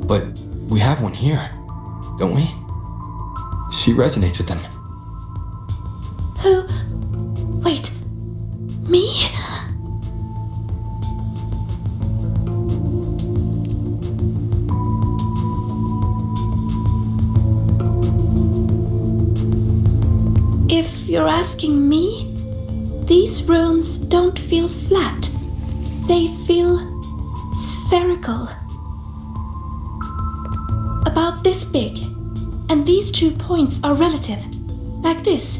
But we have one here, don't we? She resonates with them. Who? Wait. Me? These runes don't feel flat. They feel spherical. About this big. And these 2 points are relative. Like this.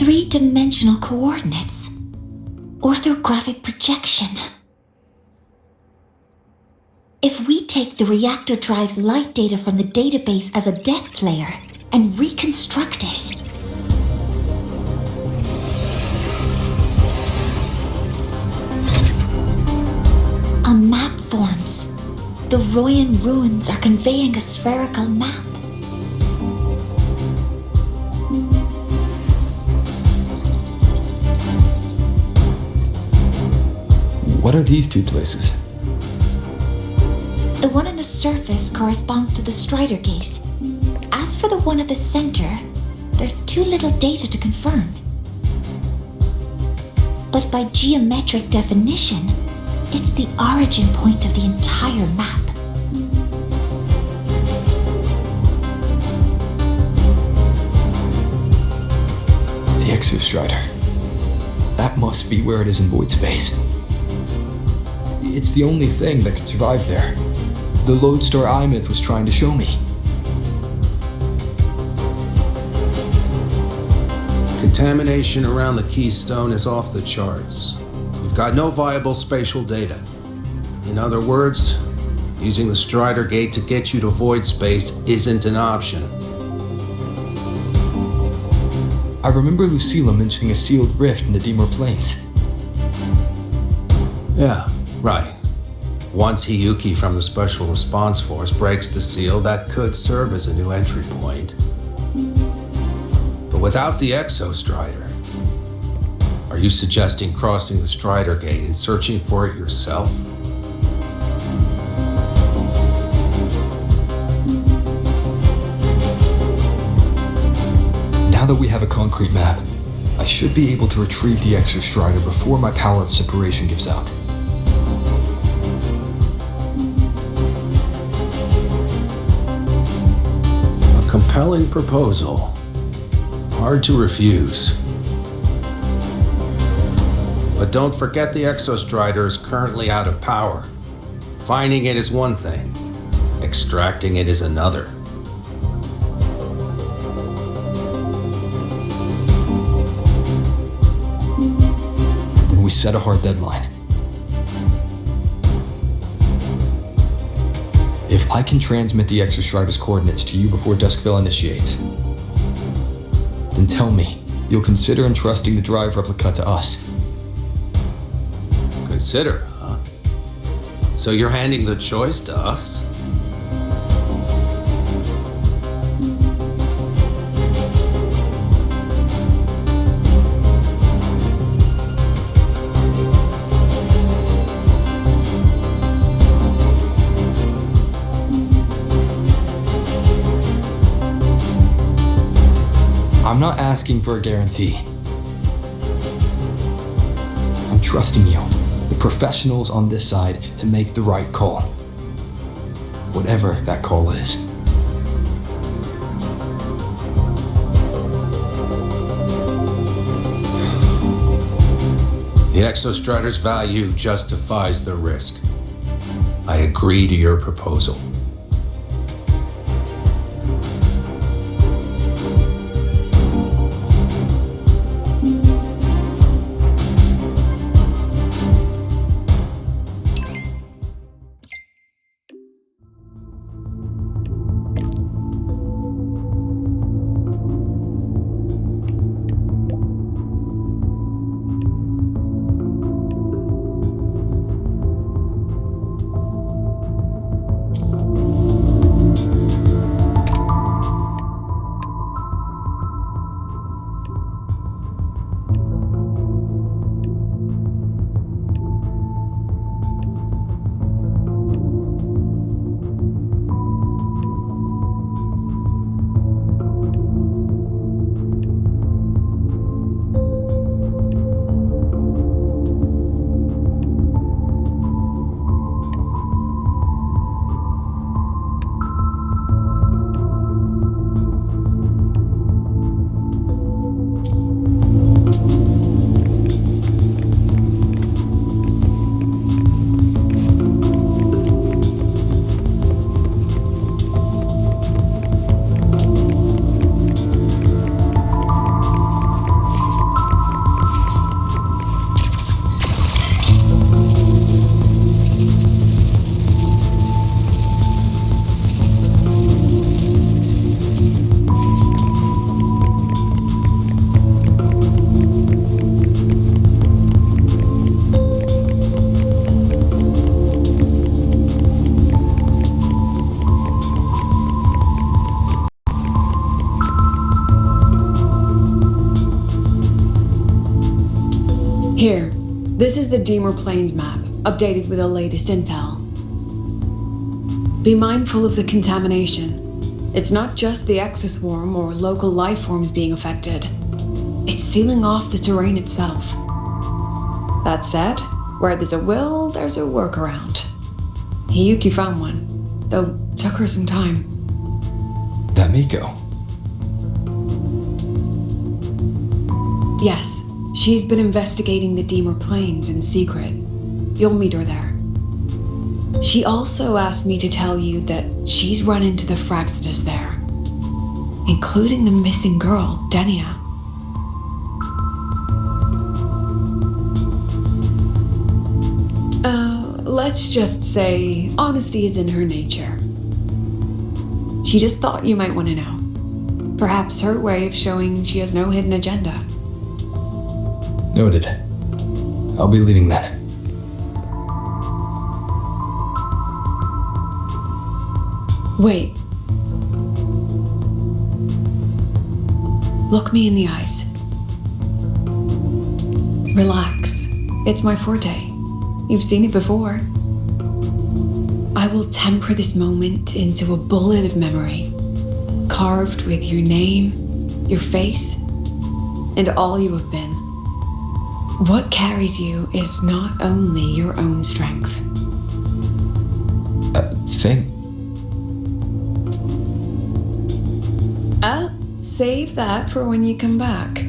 3-dimensional coordinates. Orthographic projection. If we take the reactor drive's light data from the database as a depth layer and reconstruct it, a map forms. The Royan ruins are conveying a spherical map. What are these 2 places? The one on the surface corresponds to the Strider Gate. As for the one at the center, there's too little data to confirm. But by geometric definition, it's the origin point of the entire map. The Exostrider. That must be where it is in void space. It's the only thing that could survive there. The Lodestar Imyth was trying to show me. Contamination around the keystone is off the charts. We've got no viable spatial data. In other words, using the Strider Gate to get you to void space isn't an option. I remember Lucilla mentioning a sealed rift in the Dimor Plains. Yeah, right. Once Hiyuki from the Special Response Force breaks the seal, that could serve as a new entry point. But without the Exostrider, are you suggesting crossing the Strider Gate and searching for it yourself? Now that we have a concrete map, I should be able to retrieve the Exostrider before my power of separation gives out. A compelling proposal. Hard to refuse. But don't forget the Exostrider is currently out of power. Finding it is one thing. Extracting it is another. We set a hard deadline. If I can transmit the Exostrider's coordinates to you before Duskville initiates, then tell me you'll consider entrusting the drive replica to us. Consider, huh? So you're handing the choice to us? I'm not asking for a guarantee. I'm trusting you, the professionals on this side, to make the right call. Whatever that call is. The Exostrider's value justifies the risk. I agree to your proposal. Here, this is the Deemer Plains map, updated with the latest intel. Be mindful of the contamination. It's not just the exoswarm or local life forms being affected. It's sealing off the terrain itself. That said, where there's a will, there's a workaround. Hiyuki found one, though took her some time. That Miko. Yes, she's been investigating the Deemer Plains in secret. You'll meet her there. She also asked me to tell you that she's run into the Fraxidus there, including the missing girl, Denia. Let's just say honesty is in her nature. She just thought you might want to know. Perhaps her way of showing she has no hidden agenda. Noted. I'll be leaving then. Wait. Look me in the eyes. Relax. It's my forte. You've seen it before. I will temper this moment into a bullet of memory, carved with your name, your face, and all you have been. What carries you is not only your own strength. Thing? Save that for when you come back.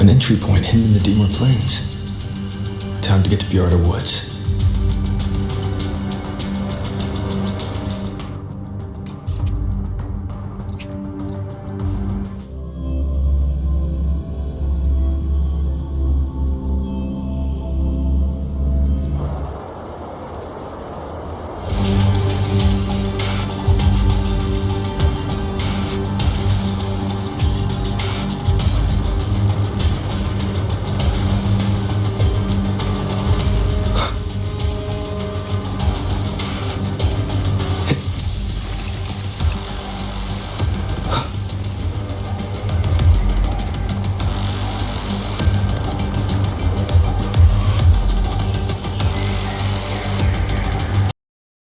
An entry point hidden in the Deemer Plains. Time to get to Bjarta Woods.